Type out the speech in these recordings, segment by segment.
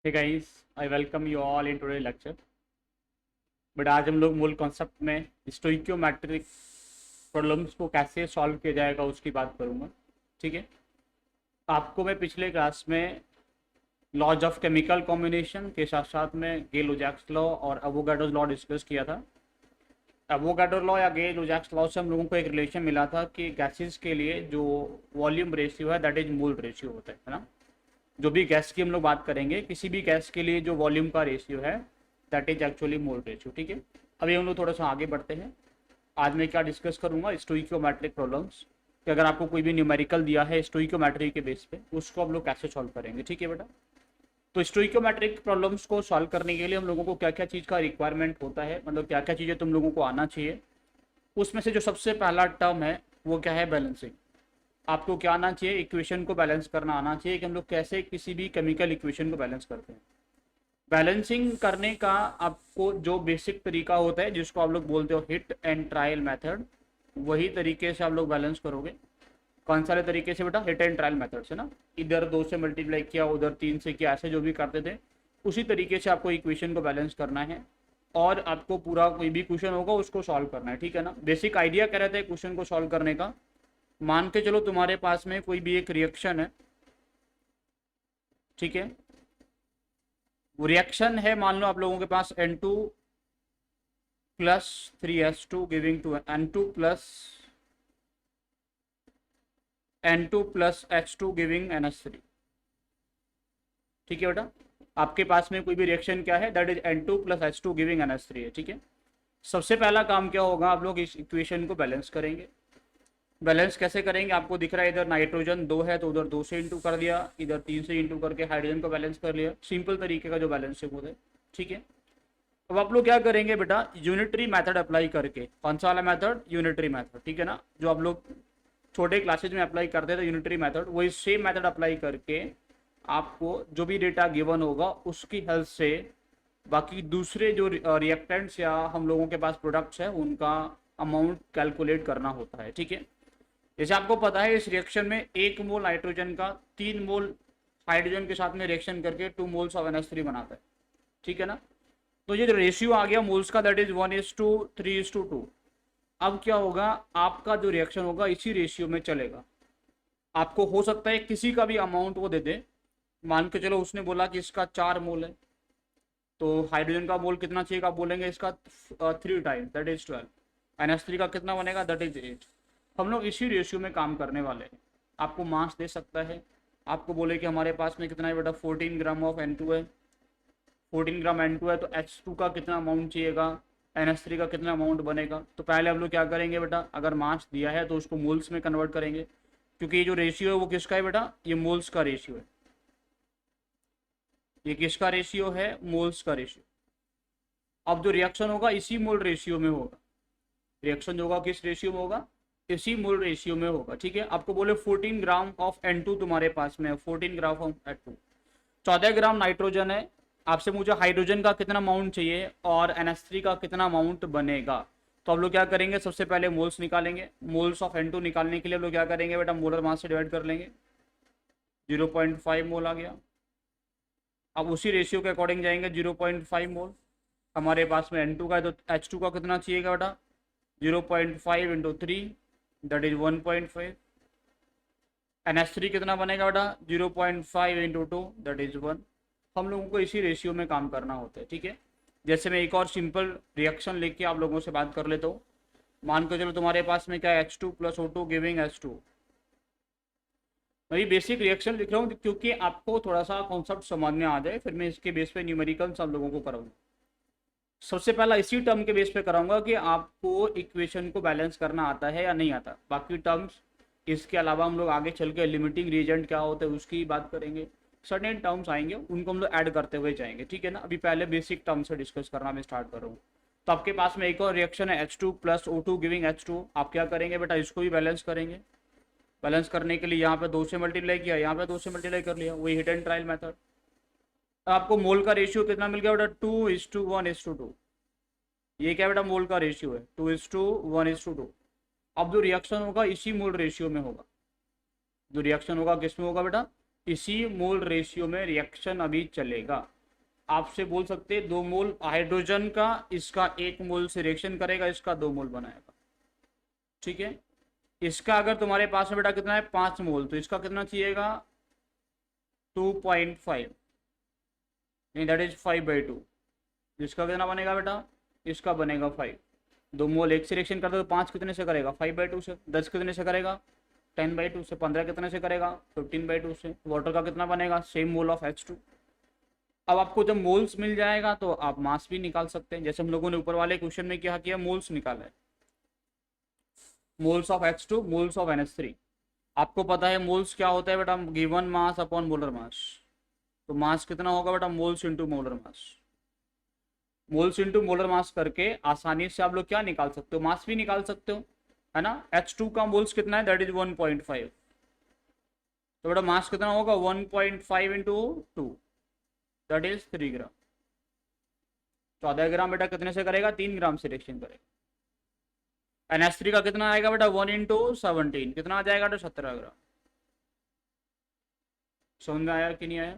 Hey guys, I welcome you all in today lecture. But आज हम लोग मूल कॉन्सेप्ट में स्टोइकियोमेट्रिक प्रॉब्लम्स को कैसे सॉल्व किया जाएगा उसकी बात करूँगा। ठीक है, आपको मैं पिछले क्लास में लॉज ऑफ केमिकल कॉम्बिनेशन के साथ साथ में गे-लुजैक्स लॉ और अवोगाड्रोस लॉ डिस्कस किया था। एवोगाड्रो लॉ या गे-लुजैक्स लॉ से हम लोगों को एक रिलेशन मिला था कि गैसेस के लिए जो वॉल्यूम रेशियो है दैट इज मोल रेशियो होता है ना। जो भी गैस की हम लोग बात करेंगे, किसी भी गैस के लिए जो वॉल्यूम का रेशियो है that is actually mole ratio. ठीक है, अभी हम लोग थोड़ा सा आगे बढ़ते हैं। आज मैं क्या डिस्कस करूंगा, स्टोइकियोमेट्रिक प्रॉब्लम्स कि अगर आपको कोई भी न्यूमेरिकल दिया है स्टोइकियोमेट्री के बेस पे उसको हम लोग कैसे सॉल्व करेंगे। ठीक है बेटा, तो स्टोइकियोमेट्रिक प्रॉब्लम्स को सॉल्व करने के लिए हम लोगों को क्या क्या चीज़ का रिक्वायरमेंट होता है, मतलब क्या क्या चीज़ें तुम लोगों को आना चाहिए। उसमें से जो सबसे पहला टर्म है वो क्या है, बैलेंसिंग। आपको क्या आना चाहिए, इक्वेशन को बैलेंस करना आना चाहिए कि हम लोग कैसे किसी भी केमिकल इक्वेशन को बैलेंस करते हैं। बैलेंसिंग करने का आपको जो बेसिक तरीका होता है जिसको आप लोग बोलते हो हिट एंड ट्रायल मेथड, वही तरीके से आप लोग बैलेंस करोगे। कौन सारे तरीके से बेटा, हिट एंड ट्रायल मेथड से ना। इधर 2 से मल्टीप्लाई किया, उधर 3 से किया, ऐसे जो भी करते थे उसी तरीके से आपको इक्वेशन को बैलेंस करना है और आपको पूरा कोई भी क्वेश्चन होगा उसको सॉल्व करना है। ठीक है ना, बेसिक आइडिया क्या रहता है क्वेश्चन को सॉल्व करने का। मान के चलो तुम्हारे पास में कोई भी एक रिएक्शन है, ठीक है, वो रिएक्शन है, मान लो आप लोगों के पास N2 plus 3H2 giving to N2 plus H2 giving NH3। ठीक है बेटा, आपके पास में कोई भी रिएक्शन क्या है that is N2 plus H2 giving NH3 है। ठीक है, सबसे पहला काम क्या होगा, आप लोग इस इक्वेशन को बैलेंस करेंगे। बैलेंस कैसे करेंगे, आपको दिख रहा है इधर नाइट्रोजन 2 है तो उधर 2 से इंटू कर दिया, इधर 3 से इंटू करके हाइड्रोजन को बैलेंस कर लिया। सिंपल तरीके का जो बैलेंसिंग होता है। ठीक है, अब आप लोग क्या करेंगे बेटा, यूनिटरी मेथड अप्लाई करके। कौन सा वाला मेथड, यूनिटरी मेथड। ठीक है ना, जो आप लोग छोटे क्लासेज में अप्लाई करते थे यूनिटरी मेथड, वही सेम मेथड अप्लाई करके आपको जो भी डेटा गिवन होगा उसकी हेल्प से बाकी दूसरे जो रिएक्टेंट्स या हम लोगों के पास प्रोडक्ट्स है उनका अमाउंट कैलकुलेट करना होता है। ठीक है, जैसे आपको पता है इस रिएक्शन में 1 मोल नाइट्रोजन का 3 मोल हाइड्रोजन के साथ में रिएक्शन करके 2 मोल्स ऑफ NH3 बनाता है। ठीक है ना, तो ये जो रेशियो आ गया मोल्स का दैट इज 1:3:2। अब क्या होगा, आपका जो रिएक्शन होगा इसी रेशियो में चलेगा। आपको हो सकता है किसी का भी अमाउंट वो दे दे, मान के चलो उसने बोला कि इसका 4 मोल है तो हाइड्रोजन का मोल कितना चाहिए, आप बोलेंगे इसका 3 टाइम्स दैट इज 12। NH3 का कितना बनेगा दैट इज 8। हम लोग इसी रेशियो में काम करने वाले हैं। आपको मास दे सकता है, आपको बोले कि हमारे पास में कितना है बेटा, 14 ग्राम ऑफ N2 है। 14 ग्राम N2 है तो H2 का कितना अमाउंट चाहिएगा, NH3 का कितना अमाउंट बनेगा। तो पहले हम लोग क्या करेंगे बेटा, अगर मास दिया है तो उसको मोल्स में कन्वर्ट करेंगे, क्योंकि ये जो रेशियो है वो किसका है बेटा, ये मोल्स का रेशियो है। ये किसका रेशियो है, मोल्स का रेशियो। अब जो रिएक्शन होगा इसी मोल रेशियो में होगा। रिएक्शन जो होगा किस रेशियो में होगा, इसी मोल रेशियो में होगा। ठीक है, आपको बोले 14 ग्राम ऑफ N2 तुम्हारे पास में है, 14 gram of N2, 14 gram nitrogen है। आपसे मुझे हाइड्रोजन का कितना अमाउंट चाहिए और NH3 का कितना अमाउंट बनेगा। तो हम लोग क्या करेंगे, सबसे पहले मोल्स निकालेंगे। मोल्स ऑफ N2 निकालने के लिए हम लोग क्या करेंगे बेटा, मोलर मास से डिवाइड कर लेंगे, 0.5 मोल आ गया। अब उसी रेशियो के अकॉर्डिंग जाएंगे, 0.5 मोल हमारे पास में N2 का है तो H2 का कितना चाहिएगा बेटा, 0.5 इंटू 3 दैट इज 1.5। NH3 कितना बनेगा बेटा, 0.5 इंटू 2 दैट इज 1। हम लोगों को इसी रेशियो में काम करना होता है। ठीक है, जैसे मैं एक और सिंपल रिएक्शन लेके आप लोगों से बात कर लेता हूँ। मान के चलो तुम्हारे पास में क्या है, H2 plus O2 giving H2। मैं ये बेसिक रिएक्शन लिख रहा हूँ क्योंकि आपको थोड़ा सा कॉन्सेप्ट समझ में आ जाए, फिर मैं इसके बेस पे न्यूमेरिकल्स आप लोगों को कराऊंगा। सबसे पहला इसी टर्म के बेस पे कराऊंगा कि आपको इक्वेशन को बैलेंस करना आता है या नहीं आता। बाकी टर्म्स इसके अलावा हम लोग आगे चल के लिमिटिंग रीजेंट क्या होता है उसकी बात करेंगे। सर्टेन टर्म्स आएंगे उनको हम लोग ऐड करते हुए जाएंगे। ठीक है ना, अभी पहले बेसिक टर्म से डिस्कस करना मैं स्टार्ट कर रहा हूँ। तो आपके पास में एक और रिएक्शन है H2 plus O2 giving H2। आप क्या करेंगे बेटा, इसको भी बैलेंस करेंगे। बैलेंस करने के लिए यहाँ पे 2 से मल्टीप्लाई किया, यहाँ पे 2 से मल्टीप्लाई कर लिया, वही हिट एंड ट्रायल मेथड। आपको मोल का रेशियो कितना मिल गया बेटा, 2:1:2। ये क्या बेटा, मोल का रेशियो है, 2:1:2। अब जो रिएक्शन होगा इसी मोल रेशियो में होगा। जो रिएक्शन होगा किस में होगा बेटा, इसी मोल रेशियो में रिएक्शन अभी चलेगा। आपसे बोल सकते हैं 2 मोल हाइड्रोजन का, इसका 1 मोल से रिएक्शन करेगा, इसका 2 मोल बनाएगा, ठीक है। इसका अगर तुम्हारे पास में बेटा कितना है 5 मोल, तो इसका कितना चाहिएगा 2.5, नहीं दैट इज 5/2। इसका कितना बनेगा बेटा, इसका बनेगा 5। 2 मोल एक से रिएक्शन करता है तो 5 कितने से करेगा 5/2 से, 10 कितने से करेगा 10/2 से, 15 कितने से करेगा 15/2 से। वाटर का कितना बनेगा सेम मोल ऑफ H2। अब आपको जब मोल्स मिल जाएगा तो आप मास भी निकाल सकते हैं, जैसे हम लोगों ने ऊपर वाले क्वेश्चन में क्या किया, मोल्स निकाला है, moles of H2 moles of NH3। आपको पता है मोल्स क्या होता है बेटा, given mass upon molar mass. तो मास कितना होगा बेटा, मोल्स इंटू मोलर मास। मोल्स इंटू मोलर मास करके आसानी से आप लोग क्या निकाल सकते हो, मास भी निकाल सकते हो, है ना। H2 का मोल्स कितना है, दैट इज 1.5। तो बेटा मास कितना होगा 1.5 इंटू 2, दैट इज 3 ग्राम। तो आधा ग्राम बेटा कितने से करेगा 3 ग्राम से रिएक्शन करेगा। NH3 का कितना आएगा बेटा 1 इंटू 17, कितना आ जाएगा तो 17 ग्राम। समझ में आया कि नहीं आया।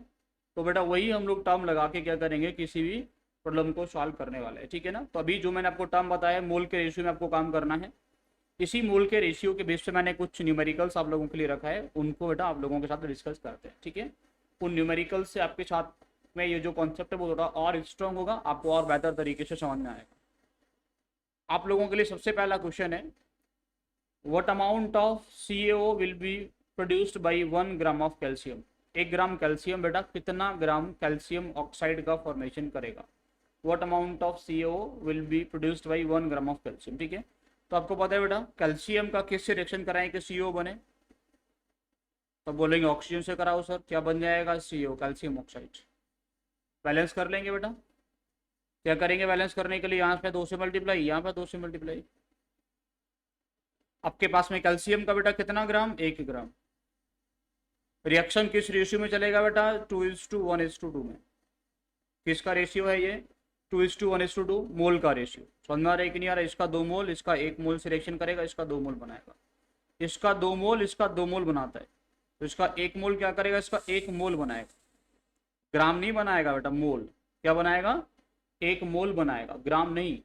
तो बेटा वही हम लोग टर्म लगा के क्या करेंगे, किसी भी प्रॉब्लम को सॉल्व करने वाले हैं, ठीक है ना। तो अभी जो मैंने आपको टर्म बताया मोल के रेशियो में आपको काम करना है, इसी मोल के रेशियो के बेस पे मैंने कुछ न्यूमेरिकल्स आप लोगों के लिए रखा है, उनको बेटा आप लोगों के साथ डिस्कस करते हैं, ठीक है। उन न्यूमेरिकल्स से आपके साथ में ये जो कॉन्सेप्ट है वो थोड़ा और स्ट्रॉन्ग होगा, आपको और बेहतर तरीके से समझ में आएगा। आप लोगों के लिए सबसे पहला क्वेश्चन है, what amount of CaO will be produced by 1 gram of calcium. 1 gram calcium बेटा कितना ग्राम कैल्शियम ऑक्साइड का फॉर्मेशन करेगा। What amount of CaO will be produced by 1 gram of calcium, ठीक है। तो आपको पता है बेटा कैल्शियम का किससे रिएक्शन कराएं कि CO बने, तो बोलेंगे ऑक्सीजन से कराओ सर, क्या बन जाएगा CO कैल्शियम ऑक्साइड। बैलेंस कर लेंगे बेटा, क्या करेंगे बैलेंस करने के लिए, यहाँ पे 2 से मल्टीप्लाई, यहाँ पे 2 से मल्टीप्लाई। आपके पास में कैल्शियम का बेटा कितना ग्राम 1 ग्राम। रिएक्शन किस रेशियो में चलेगा बेटा 2:1:2 में। किसका रेशियो है ये 2:1:2, मोल का रेशियो। समझ में आ रहा है कि नहीं आ रहा है। इसका 2 मोल, इसका 1 मोल से रिएक्शन करेगा, इसका 2 मोल बनाएगा, इसका 2 मोल, इसका 2 मोल बनाता है, तो इसका 1 मोल क्या करेगा, इसका 1 मोल बनाएगा। ग्राम नहीं बनाएगा बेटा, मोल। क्या बनाएगा 1 मोल बनाएगा, ग्राम नहीं।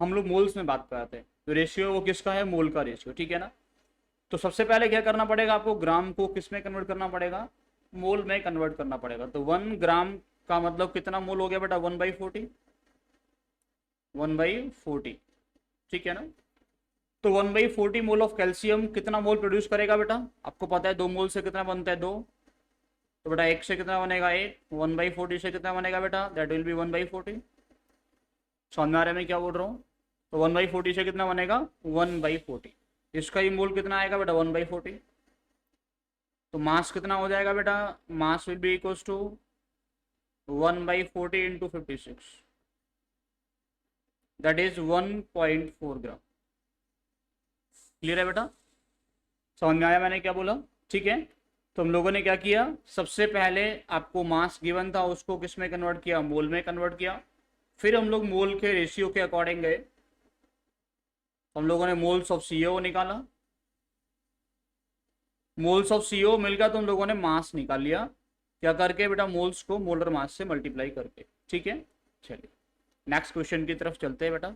हम लोग मोल्स में बात करते हैं, तो रेशियो वो किसका है, मोल का रेशियो, ठीक है ना। तो सबसे पहले क्या करना पड़ेगा आपको, ग्राम को किस में कन्वर्ट करना पड़ेगा, मोल में कन्वर्ट करना पड़ेगा। तो 1 ग्राम का मतलब कितना मोल हो गया बेटा 1/40, 1/40, ठीक है ना। तो 1/40 मोल ऑफ कैल्शियम कितना मोल प्रोड्यूस करेगा बेटा, आपको पता है 2 मोल से कितना बनता है 2, तो बेटा 1 से कितना बनेगा 1, 1/40 से कितना बनेगा बेटा, दैट विल बी 1/40। समझ में आ रहा है मैं क्या बोल रहा हूँ। तो 1/40 से कितना बनेगा 1/40, इसका ही मोल कितना आएगा बेटा 1/40। तो मास कितना हो जाएगा बेटा, mass will be equals to 1/40 into 56, that is 1.4 gram. Clear है बेटा, समझ में आया मैंने क्या बोला, ठीक है। तो हम लोगों ने क्या किया, सबसे पहले आपको मास गिवन था उसको किस में कन्वर्ट किया, मोल में कन्वर्ट किया। फिर हम लोग मोल के रेशियो के अकॉर्डिंग गए, हम लोगों ने मोल्स ऑफ CaO निकाला, मोल्स ऑफ CO मिल गया तो हम लोगों ने मास निकाल लिया, क्या करके बेटा मोल्स को मोलर मास से मल्टीप्लाई करके, ठीक है। चलिए नेक्स्ट क्वेश्चन की तरफ चलते हैं बेटा।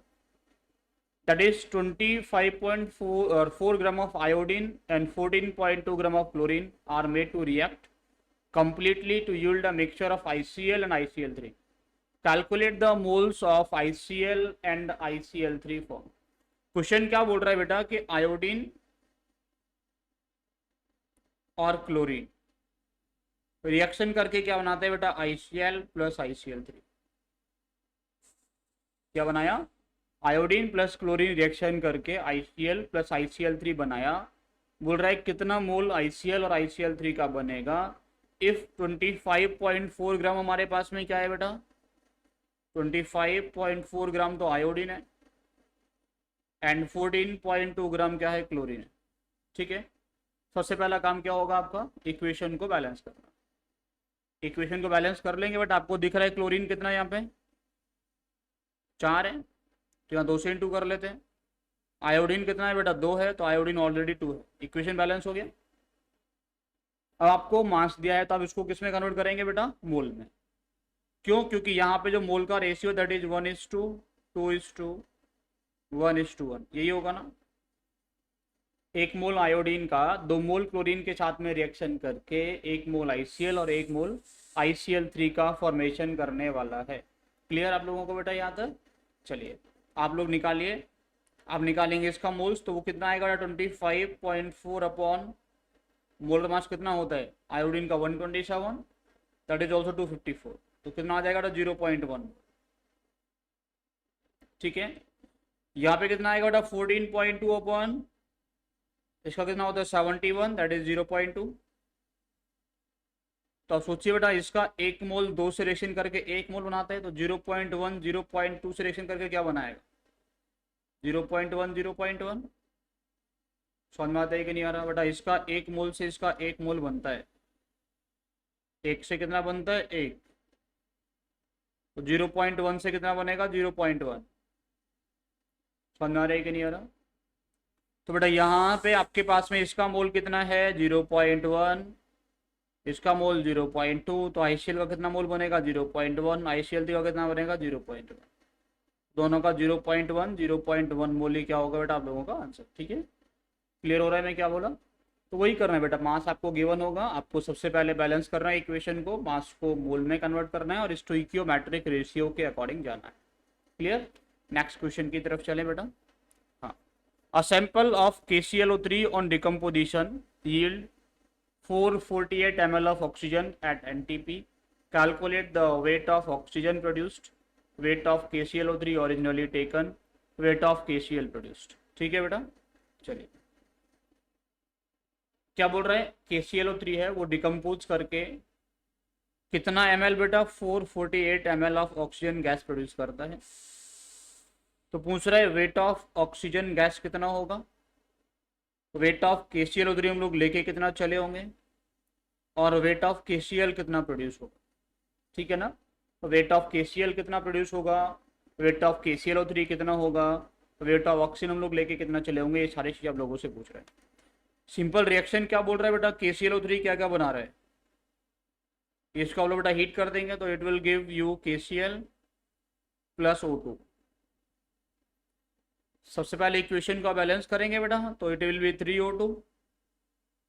That is 25.4 gram of iodine and 14.2 gram of chlorine are made to react completely to yield a mixture of ICl and ICl3. Calculate the moles of ICl and ICl3 form. Question क्या बोल रहा है बेटा कि iodine और chlorine reaction करके क्या बनाते हैं बेटा ICl प्लस ICl3। क्या बनाया, आयोडीन प्लस क्लोरीन रिएक्शन करके ICl प्लस ICl3 बनाया। बोल रहा है कितना मोल ICl और ICl3 का बनेगा इफ 25.4 ग्राम हमारे पास में क्या है बेटा 25.4 ग्राम तो आयोडीन है एंड 14.2 ग्राम क्या है क्लोरीन है, ठीक है। सबसे पहला काम क्या होगा आपका, इक्वेशन को बैलेंस करना। इक्वेशन को बैलेंस कर लेंगे बट आपको दिख रहा है क्लोरीन कितना है यहाँ पे 4 है, तो यहाँ 2 से इंटू कर लेते हैं। आयोडीन कितना है बेटा 2 है, तो आयोडीन ऑलरेडी 2 है, इक्वेशन बैलेंस हो गया। अब आपको मास दिया है तो आप इसको किस में कन्वर्ट करेंगे बेटा मोल में। क्यों? क्योंकि यहाँ पे जो मोल का रेशियो दैट इज 1:2, 2:1, 1:1, यही होगा ना। एक मोल आयोडीन का 2 मोल क्लोरीन के साथ में रिएक्शन करके 1 मोल ICl और 1 मोल ICl3 का फॉर्मेशन करने वाला है। क्लियर आप लोगों को बेटा यहाँ तक? चलिए आप लोग निकालिए। आप निकालेंगे इसका मोल्स तो वो कितना आएगा? 25.4 अपॉन मोल मास कितना होता है आयोडीन का? 127, दैट इज ऑल्सो 254, तो कितना आ जाएगा? 0.1। ठीक है, यहाँ पे कितना आएगा बेटा? 14.2 अपॉन इसका कितना होता है? 71, दैट इज 0.2। तो आप सोचिए बेटा, इसका 1 मोल 2 से रिएक्शन करके 1 मोल बनाता है, तो 0.1 0.2 से रिएक्शन करके क्या बनाएगा? 0.1 0.1। समझ में आता है कि नहीं आ रहा बेटा? इसका 1 मोल से इसका 1 मोल बनता है, एक से कितना बनता है? 1। तो 0.1 से कितना बनेगा? 0.1। समझ में आ रहा है कि नहीं आ रहा? तो बेटा यहाँ पे आपके पास में इसका मोल कितना है? 0.1, इसका मोल 0.2, तो ICl का कितना मोल बनेगा? 0.1, ICl3 का कितना बनेगा? 0.1। दोनों का 0.1 0.1 मोल ही क्या होगा बेटा आप लोगों का आंसर। ठीक है, क्लियर हो रहा है मैं क्या बोला? तो वही करना है बेटा, मास आपको गिवन होगा, आपको सबसे पहले बैलेंस करना है इक्वेशन को, मास को मोल में कन्वर्ट करना है और स्टोइकियोमेट्रिक रेशियो के अकॉर्डिंग जाना है। क्लियर? नेक्स्ट क्वेश्चन की तरफ चलें बेटा। हाँ, a sample of KClO3 on decomposition yield 448 ml of oxygen at NTP. Calculate the weight of oxygen produced, weight of KClO3 originally taken, weight of KCl produced. ठीक है बेटा, चलिए क्या बोल रहा है? KClO3 है वो डिकम्पोज करके कितना ml बेटा? 448 ml of oxygen gas produce करता है। तो पूछ रहा है वेट ऑफ ऑक्सीजन गैस कितना होगा। वेट ऑफ KClO3 हम लोग लेके कितना चले होंगे और वेट ऑफ KCl कितना प्रोड्यूस होगा। ठीक है ना? तो वेट ऑफ KCl कितना प्रोड्यूस होगा, वेट ऑफ KClO3 कितना होगा, वेट ऑफ ऑक्सीजन हम लोग लेके कितना चले होंगे, ये सारी चीज़ आप लोगों से पूछ रहे हैं। सिंपल रिएक्शन क्या बोल रहा है बेटा? KClO3 क्या क्या बना रहा है, इसका हम लोग बेटा हीट कर देंगे तो it will give you KCl plus O2। सबसे पहले इक्वेशन का बैलेंस करेंगे बेटा, तो it will be 3O2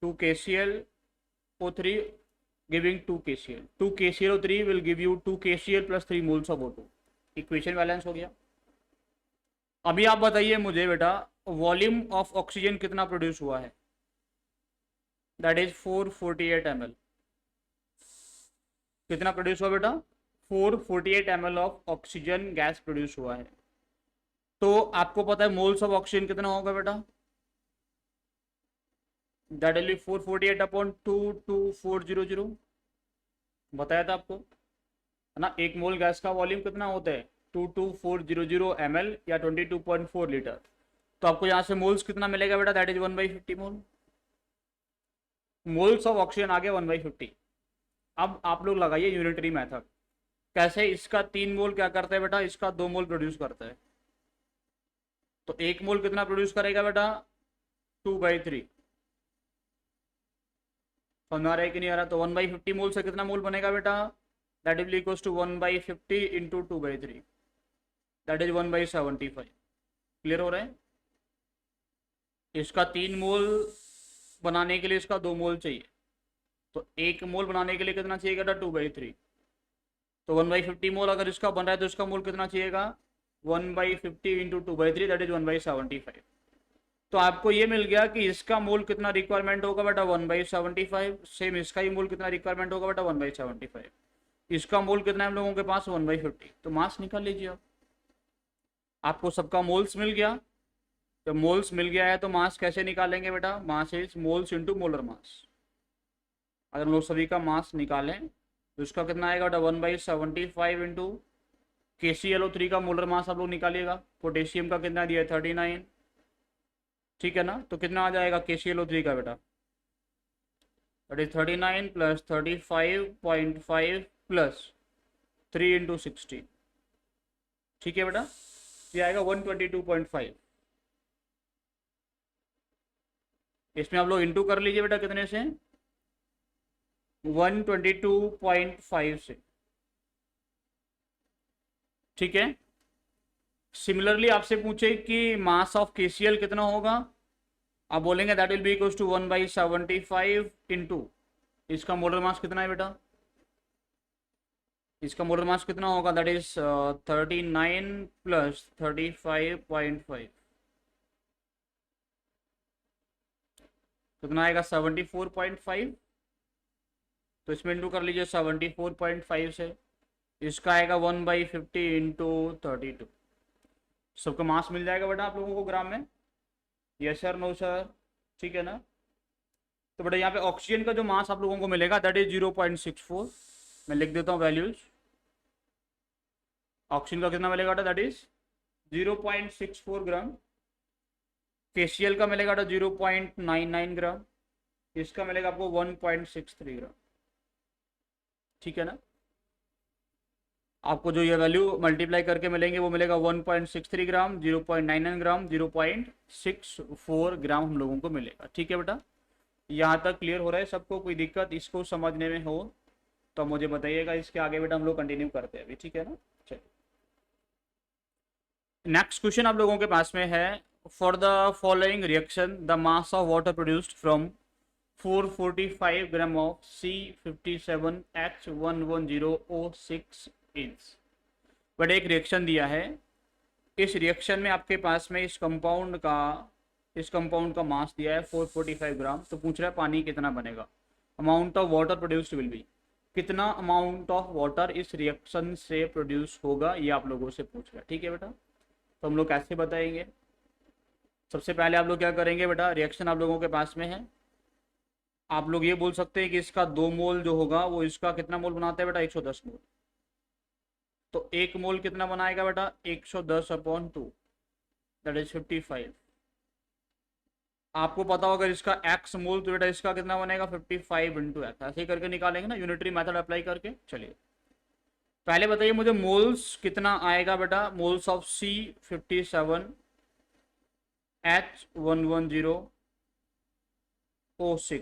2 KClO3 giving 2 KCl, 2 KClO3 will give you 2 KCl plus 3 moles of O2। Equation balance हो गया। अभी आप बताइए मुझे बेटा, वॉल्यूम ऑफ ऑक्सीजन कितना प्रोड्यूस हुआ है? That is 448 ml। कितना प्रोड्यूस हुआ बेटा? 448 ml of oxygen gas produce हुआ है। तो आपको पता है मोल्स ऑफ ऑक्सीजन कितना होगा बेटा? दैट विल बी 448 अपॉन 22400, बताया था आपको है ना। 1 मोल गैस का वॉल्यूम कितना होता है? 22400 ml या 22.4 लीटर। तो आपको यहाँ से मोल्स कितना मिलेगा बेटा? That is 1/50 mole. Moles of oxygen आ गया 1/50। अब आप लोग लगाइए यूनिटरी मेथड। कैसे? इसका 3 मोल क्या करता है बेटा? इसका 2 मोल प्रोड्यूस करता है। तो 1 मोल कितना प्रोड्यूस करेगा बेटा? 2/3। समझ आ रहा है कि नहीं आ रहा? तो 1/50 मोल से कितना मोल बनेगा बेटा? That is equals to 1/50 into 2/3, that is 1/75। Clear हो रहा है? इसका 3 मोल बनाने के लिए इसका 2 मोल चाहिए, तो 1 मोल बनाने के लिए कितना चाहिए बेटा? 2/3। तो 1/50 मोल अगर इसका बन रहा है तो इसका मोल कितना चाहिएगा? 1/50 इंटू 2/3, दैट इज 1/75। तो आपको ये मिल गया कि इसका मोल कितना रिक्वायरमेंट होगा बेटा? 1/75। सेम इसका ही मोल कितना रिक्वायरमेंट होगा बेटा? 1/75। इसका मोल कितना है हम लोगों के पास? 1/50। तो मास निकाल लीजिए आप। आपको सबका मोल्स मिल गया। जब मोल्स मिल गया है तो मास कैसे निकालेंगे बेटा? Mass is moles into molar मास। अगर हम लोग सभी का मास निकालें तो इसका कितना आएगा बेटा? 1/75 इंटू KClO3 का मोलर मास आप लोग निकालिएगा। पोटेशियम का कितना दिया है? 39। ठीक है ना? तो कितना आ जाएगा KClO3 का बेटा? That is 39 plus 35.5 plus 3 into 60। ठीक है बेटा, ये आएगा 122.5। इसमें आप लोग इंटू कर लीजिए बेटा कितने से? 122.5 से। ठीक है। सिमिलरली आपसे पूछे कि मास ऑफ KCl कितना होगा, आप बोलेंगे that will be equal to 1/75 into, इसका मोलर मास कितना है बेटा, इसका मोलर मास कितना होगा, दैट इज 39 प्लस 35.5, कितना आएगा 74.5। तो इसमें इंटू कर लीजिए 74.5 से, इसका आएगा 1/50 इंटू 32। सबका मास मिल जाएगा बेटा आप लोगों को ग्राम में, यस सर नो सर, ठीक है ना। तो बेटा यहाँ पे ऑक्सीजन का जो मास आप लोगों को मिलेगा दैट इज 0.64, मैं लिख देता हूँ वैल्यूज। ऑक्सीजन का कितना मिलेगा बेटा, दैट इज 0.64 ग्राम। KCl का मिलेगा बेटा 0.99 ग्राम, इसका मिलेगा आपको 1.63 ग्राम, ठीक है ना। आपको जो ये वैल्यू मल्टीप्लाई करके मिलेंगे वो मिलेगा 1.63 ग्राम, 0.99 ग्राम, 0.64 ग्राम हम लोगों को मिलेगा, ठीक है बेटा। यहाँ तक क्लियर हो रहा है सबको, कोई दिक्कत इसको समझने में हो तो मुझे बताइएगा, इसके आगे बेटा हम लोग कंटिन्यू करते हैं अभी, ठीक है ना। चलिए नेक्स्ट क्वेश्चन आप लोगों के पास में है, for the following reaction the mass of water produced from 445 gram of C57H110O6 is. But एक रिएक्शन दिया है, इस रिएक्शन में आपके पास में इस कंपाउंड का मास दिया है 445 ग्राम। तो पूछ रहा है पानी कितना बनेगा, amount of water produced will be, कितना अमाउंट ऑफ वाटर इस रिएक्शन से प्रोड्यूस होगा, ये आप लोगों से पूछ रहा है, ठीक है बेटा। तो हम लोग कैसे बताएंगे, सबसे पहले आप लोग क्या करेंगे बेटा, रिएक्शन आप लोगों के पास में है, आप लोग ये बोल सकते हैं कि इसका 2 मोल जो होगा वो इसका कितना मोल बनाते हैं बेटा, 110 मोल। तो 1 मोल कितना बनाएगा बेटा, 110/2, दैट इज 55। आपको पता होगा इसका x मोल, तो बेटा इसका कितना बनेगा 55 इंटू एक्स, ऐसे ही करके निकालेंगे ना यूनिटरी मेथड अप्लाई करके। चलिए पहले बताइए मुझे मोल्स कितना आएगा बेटा, मोल्स ऑफ C57H110O6,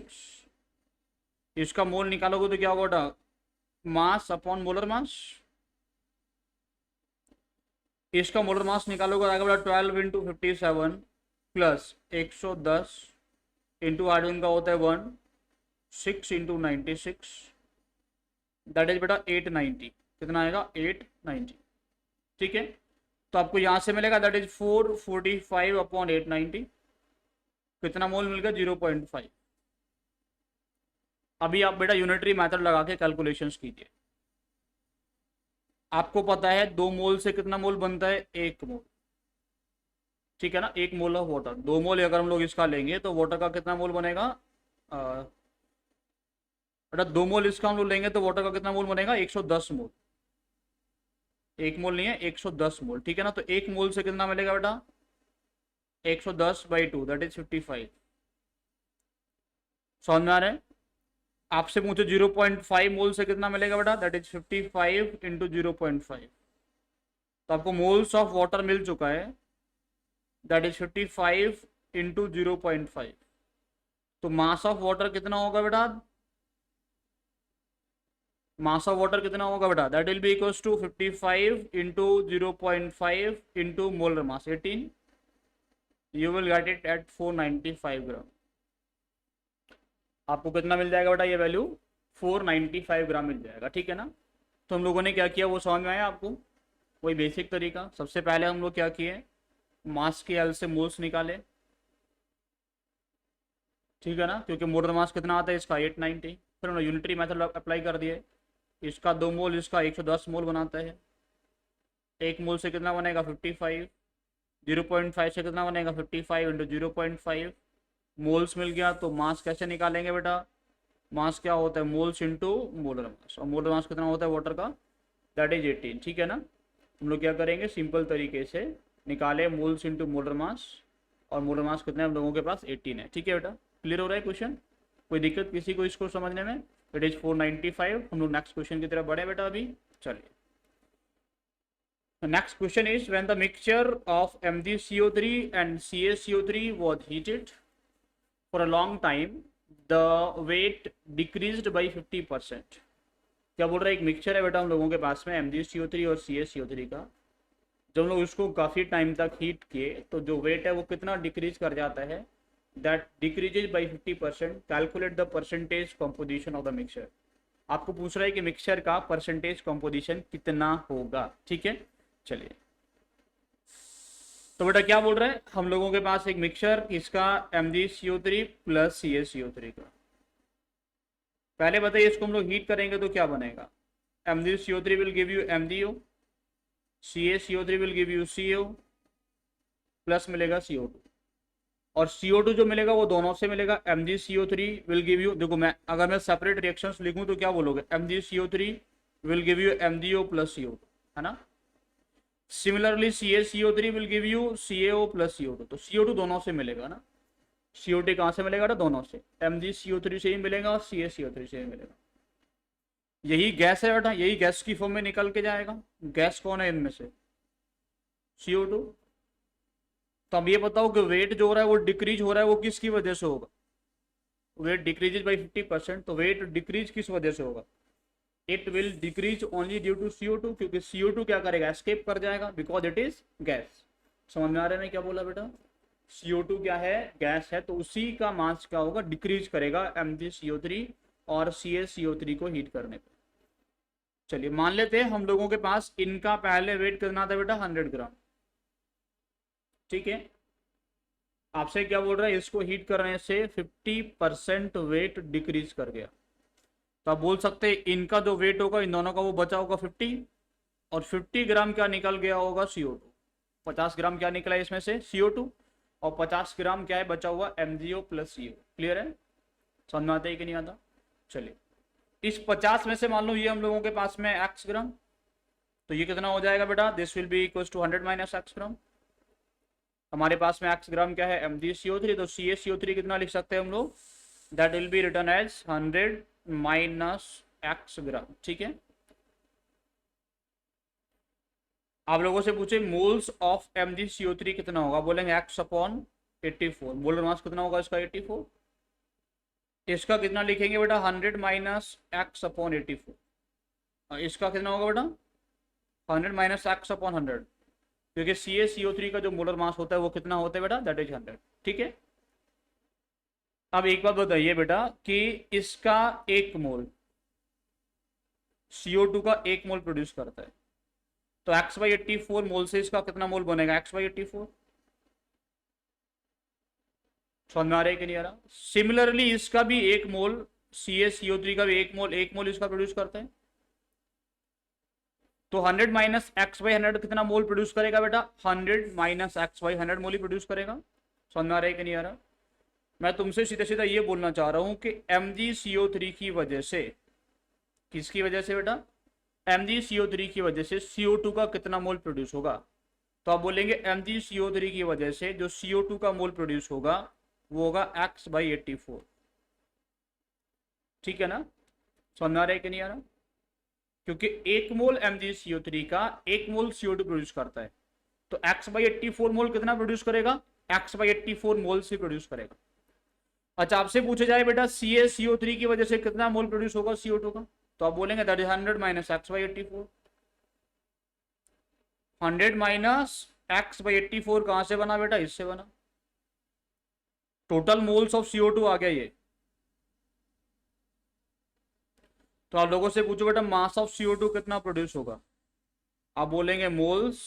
इसका मोल निकालोगे तो क्या होगा बेटा, मास अपॉन मोलर मास, इसका मोलर मास निकालोगे आएगा बेटा 12 इंटू 57 प्लस 110 इंटू आर्डन का होता है 1, 6 इंटू 96, दैट इज बेटा 890, कितना आएगा 890, ठीक है। तो आपको यहाँ से मिलेगा दैट इज 445/890, कितना मोल मिल गया 0.5। अभी आप बेटा यूनिटरी मेथड लगा के कैलकुलेशंस कीजिए। आपको पता है 2 मोल से कितना मोल बनता है, 1 मोल, ठीक है ना। 1 मोल ऑफ वाटर, 2 मोल अगर हम लोग इसका लेंगे तो वाटर का कितना मोल बनेगा, बेटा 2 मोल इसका हम लोग लेंगे तो वाटर का कितना मोल बनेगा, 110 मोल, 1 मोल नहीं है 110 मोल, ठीक है ना। तो 1 मोल से कितना मिलेगा बेटा, 110/2, दैट इज 55। समझ में आ रहा है, आपसे पूछो 0.5 मोल से कितना मिलेगा बेटा, दैट इज 55 इंटू 0.5। तो आपको मोल्स ऑफ वाटर मिल चुका है, दैट इज 55 इंटू 0.5। तो मास ऑफ वाटर कितना होगा बेटा, मास ऑफ वाटर कितना होगा बेटा, that will be equals to 55 into 0.5 into molar mass 18, you will get it at 495 gram. आपको कितना मिल जाएगा बेटा, ये वैल्यू 495 ग्राम मिल जाएगा, ठीक है ना। तो हम लोगों ने क्या किया वो समझ में आया आपको, वही बेसिक तरीका। सबसे पहले हम लोग क्या किए, मास के एल से मोल्स निकाले, ठीक है ना, क्योंकि मोलर मास कितना आता है इसका 890। फिर हमने यूनिटरी मेथड अप्लाई कर दिए, इसका 2 मोल इसका 110 मोल बनाता है, 1 मोल से कितना बनेगा 55, 0.5 से कितना बनेगा 55 इंटू 0.5, मोल्स मिल गया। तो मास कैसे निकालेंगे बेटा, मास क्या होता है, मोल्स इंटू मोलर मास, और मोलर मास कितना होता है वाटर का, दैट इज 18, ठीक है ना। हम लोग क्या करेंगे, सिंपल तरीके से निकाले मोल्स इंटू मोलर मास, और मोलर मास कितना है हम लोगों के पास 18 है, ठीक है बेटा। क्लियर हो रहा है क्वेश्चन, कोई दिक्कत किसी को इसको समझने में, इट इज 495। हम लोग नेक्स्ट क्वेश्चन की तरफ बढ़े बेटा अभी, चलिए। Next question is when the mixture of MgCO3 and CaCO3 was heated for a long time the weight decreased by 50%। क्या बोल रहा है, एक मिक्सचर है बेटा हम लोगों के पास में MgCO3 और CaCO3 का, जब हम लोग उसको काफ़ी टाइम तक हीट किए तो जो वेट है वो कितना डिक्रीज कर जाता है, that decreases by 50%। Calculate the percentage composition of the mixture. आपको पूछ रहा है कि मिक्सचर का परसेंटेज कॉम्पोजिशन कितना होगा, ठीक है। चलिए, तो बेटा क्या बोल रहे हैं, हम लोगों के पास एक मिक्सचर इसका MgCO3 प्लस CaCO3 का। पहले बताइए इसको हम लोग हीट करेंगे तो क्या बनेगा। MgCO3 will give you MgO, CaCO3 will give you CO, plus मिलेगा CO2। और CO2 जो मिलेगा वो दोनों से मिलेगा। MgCO3 विल गिव यू, देखो मैं अगर मैं सेपरेट रिएक्शंस लिखूं तो क्या बोलोगे, MgCO3 will give you MgO plus CO2, है ना। Similarly CaCO3 will give you CaO plus CO2, तो CO2 दोनों से मिलेगा ना। CO2 कहाँ से मिलेगा ना, दोनों से। MgCO3 से ही मिलेगा और CaCO3 से ही मिलेगा। यही गैस है बेटा, यही गैस की फॉर्म में निकल के जाएगा। गैस कौन है इनमें से, CO2। तो अब ये बताओ कि वेट जो हो रहा है वो डिक्रीज हो रहा है, वो किसकी वजह से होगा। वेट डिक्रीजेज बाई 50%, तो वेट डिक्रीज किस वजह से होगा, it will decrease only due to CO2, क्योंकि CO2 क्या करेगा, एस्केप कर जाएगा, बिकॉज इट इज गैस। समझ में आ रहा है मैं क्या बोला बेटा, CO2 क्या है, गैस है, तो उसी का मास क्या होगा, डिक्रीज करेगा MgCO3 और CaCO3 को हीट करने पर। चलिए मान लेते हैं हम लोगों के पास इनका पहले वेट कितना था बेटा, 100 ग्राम, ठीक है। आपसे क्या बोल रहा है, इसको हीट करने से 50% वेट डिक्रीज कर गया। तो आप बोल सकते हैं इनका जो वेट होगा इन दोनों का वो बचा होगा 50, और 50 ग्राम क्या निकल गया होगा, CO2। 50 ग्राम क्या निकला है इसमें से, CO2, और 50 ग्राम क्या है बचा हुआ, MgO प्लस CO। क्लियर है, समझ में आता है कि नहीं आता। चलिए, इस 50 में से मान लो ये हम लोगों के पास में x ग्राम, तो ये कितना हो जाएगा बेटा, this will be equal to 100 minus x gram. हमारे पास में x ग्राम क्या है, MgCO3, तो CaCO3 कितना लिख सकते हैं हम लोग, that will be written as 100 minus x gram, ठीक है। आप लोगों से पूछे मोल्स ऑफ MgCO3 कितना होगा, बोलेंगे x अपॉन 84। मोलर मास कितना होगा इसका, 84। इसका कितना लिखेंगे बेटा, 100 माइनस x अपॉन 84। इसका कितना होगा बेटा, 100 माइनस x अपॉन 100, क्योंकि CaCO3 का जो मोलर मास होता है वो कितना होता है बेटा, दैट इज 100, ठीक है। अब एक बात बताइए बेटा कि इसका एक मोल CO2 का एक मोल प्रोड्यूस करता है, तो x/84 मोल से इसका कितना मोल बनेगा, x/84। समझ में आ रहा है कि नहीं आ रहा। सिमिलरली इसका भी एक मोल, CaCO3 का भी एक मोल इसका प्रोड्यूस करता है, तो 100 माइनस x/100 कितना मोल प्रोड्यूस करेगा बेटा, 100 माइनस x/100 मोल ही प्रोड्यूस करेगा। समझ में आ रहा है कि नहीं आ रहा। मैं तुमसे सीधा सीधा ये बोलना चाह रहा हूं कि MgCO3 की वजह से, किसकी वजह से बेटा, MgCO3 की वजह से CO2 का कितना मोल प्रोड्यूस होगा। तो आप बोलेंगे MgCO3 की वजह से जो CO2 का मोल प्रोड्यूस होगा वो होगा x/84, ठीक है ना। समझ में आ रहा है कि नहीं आ रहा, क्योंकि एक मोल MgCO3 का एक मोल CO2 प्रोड्यूस करता है, तो x/84 मोल कितना प्रोड्यूस करेगा, x/84 मोल से प्रोड्यूस करेगा। अच्छा, आपसे पूछा जाए बेटा CaCO3 की वजह से कितना मोल प्रोड्यूस होगा CO2 का, तो आप बोलेंगे that is 100 minus x/84। 100 minus x/84 कहां से बना बेटा, इससे बना। टोटल मोल्स ऑफ CO2 आ गया ये। तो आप लोगों से पूछो बेटा मास ऑफ CO2 कितना प्रोड्यूस होगा, आप बोलेंगे मोल्स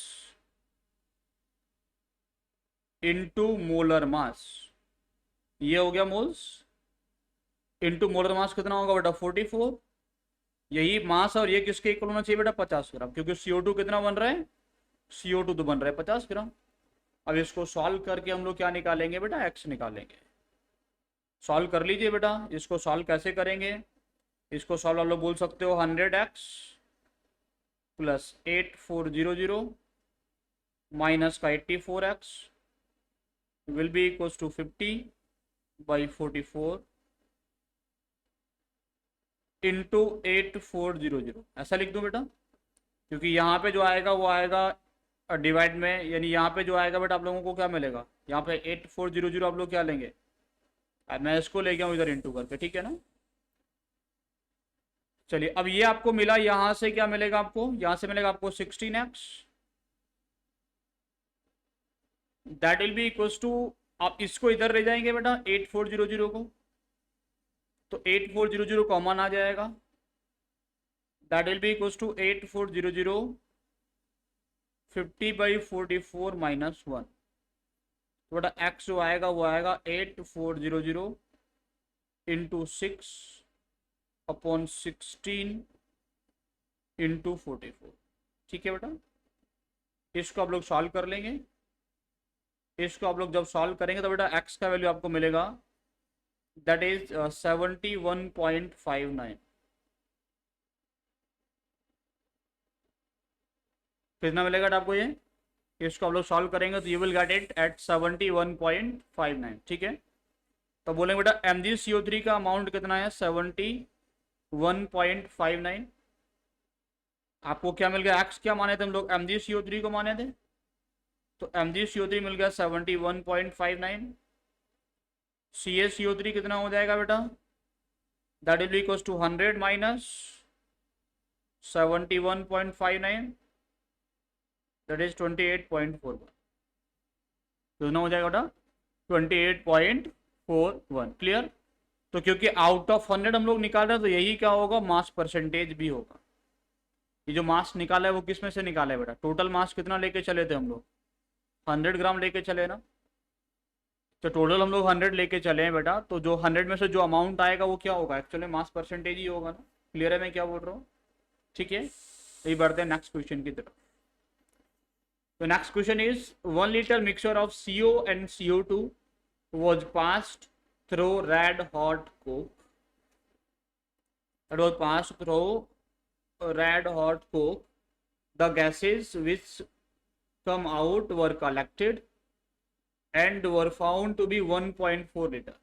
इनटू मोलर मास। ये हो गया मोल्स इनटू मोलर मास कितना होगा बेटा, 44। यही मास और ये किसके इक्वल होना चाहिए बेटा, 50 ग्राम, क्योंकि CO2 कितना बन रहा है, CO2 तो बन रहा है 50 ग्राम। अब इसको सॉल्व करके हम लोग क्या निकालेंगे बेटा, x निकालेंगे। सॉल्व कर लीजिए बेटा, इसको सॉल्व कैसे करेंगे, इसको सॉल्व आप लोग बोल सकते हो 100x प्लस 8400 माइनस का 84x will be equal to 50/44 into 8400। ऐसा लिख दूं बेटा, क्योंकि यहाँ पे जो आएगा वो आएगा डिवाइड में, यानी यहाँ पे जो आएगा बेटा आप लोगों को क्या मिलेगा, यहाँ पे 8400 आप लोग क्या लेंगे, मैं इसको ले गया हूँ इधर इंटू करके, ठीक है ना। चलिए, अब ये आपको मिला, यहाँ से क्या मिलेगा आपको, यहाँ से मिलेगा आपको 16x that will be equals to, आप इसको इधर ले जाएंगे बेटा 8400 को, तो 8400 कॉमन आ जाएगा, that will be equals to 8400 50/44 -1, तो बेटा एक्स जो आएगा वो आएगा 8400 इंटू 6/16 इंटू 44। ठीक है बेटा, इसको आप लोग सॉल्व कर लेंगे, इसको आप लोग जब सॉल्व करेंगे तो बेटा एक्स का वैल्यू आपको मिलेगा दैट इज 71.59। कितना मिलेगा आपको ये, इसको आप लोग सॉल्व करेंगे तो you will get it eight 71.59। ठीक है, तो बोलेंगे बेटा MgCO3 का अमाउंट कितना है 71.59। आपको क्या मिल गया, एक्स क्या माने थे हम लोग, MgCO3 को माने थे, तो MgCO3 मिल गया 71.59। CaCO3 कितना हो जाएगा बेटा, that will be equals to 100 minus 71.59, that is 28.41। कितना हो जाएगा बेटा 28.41। क्लियर, तो क्योंकि आउट ऑफ 100 हम लोग निकाल रहे हैं तो यही क्या होगा, मास परसेंटेज भी होगा। ये जो मास निकाला है वो किस में से निकाला है बेटा, टोटल मास कितना लेके चले थे हम लोग, 100 ग्राम लेके चले ना, तो टोटल हम लोग 100 लेके चले हैं बेटा, तो जो 100 में से जो अमाउंट आएगा वो क्या होगा, एक्चुअली मास परसेंटेज ही होगा ना। क्लियर है मैं क्या बोल रहा हूँ, ठीक है। यही बढ़ते हैं नेक्स्ट क्वेश्चन की तरफ। तो next question is 1 liter mixture of CO and CO2 was passed through red hot coke, it was passed through red hot coke, the gases which come out were collected and were found to be 1.4 liter.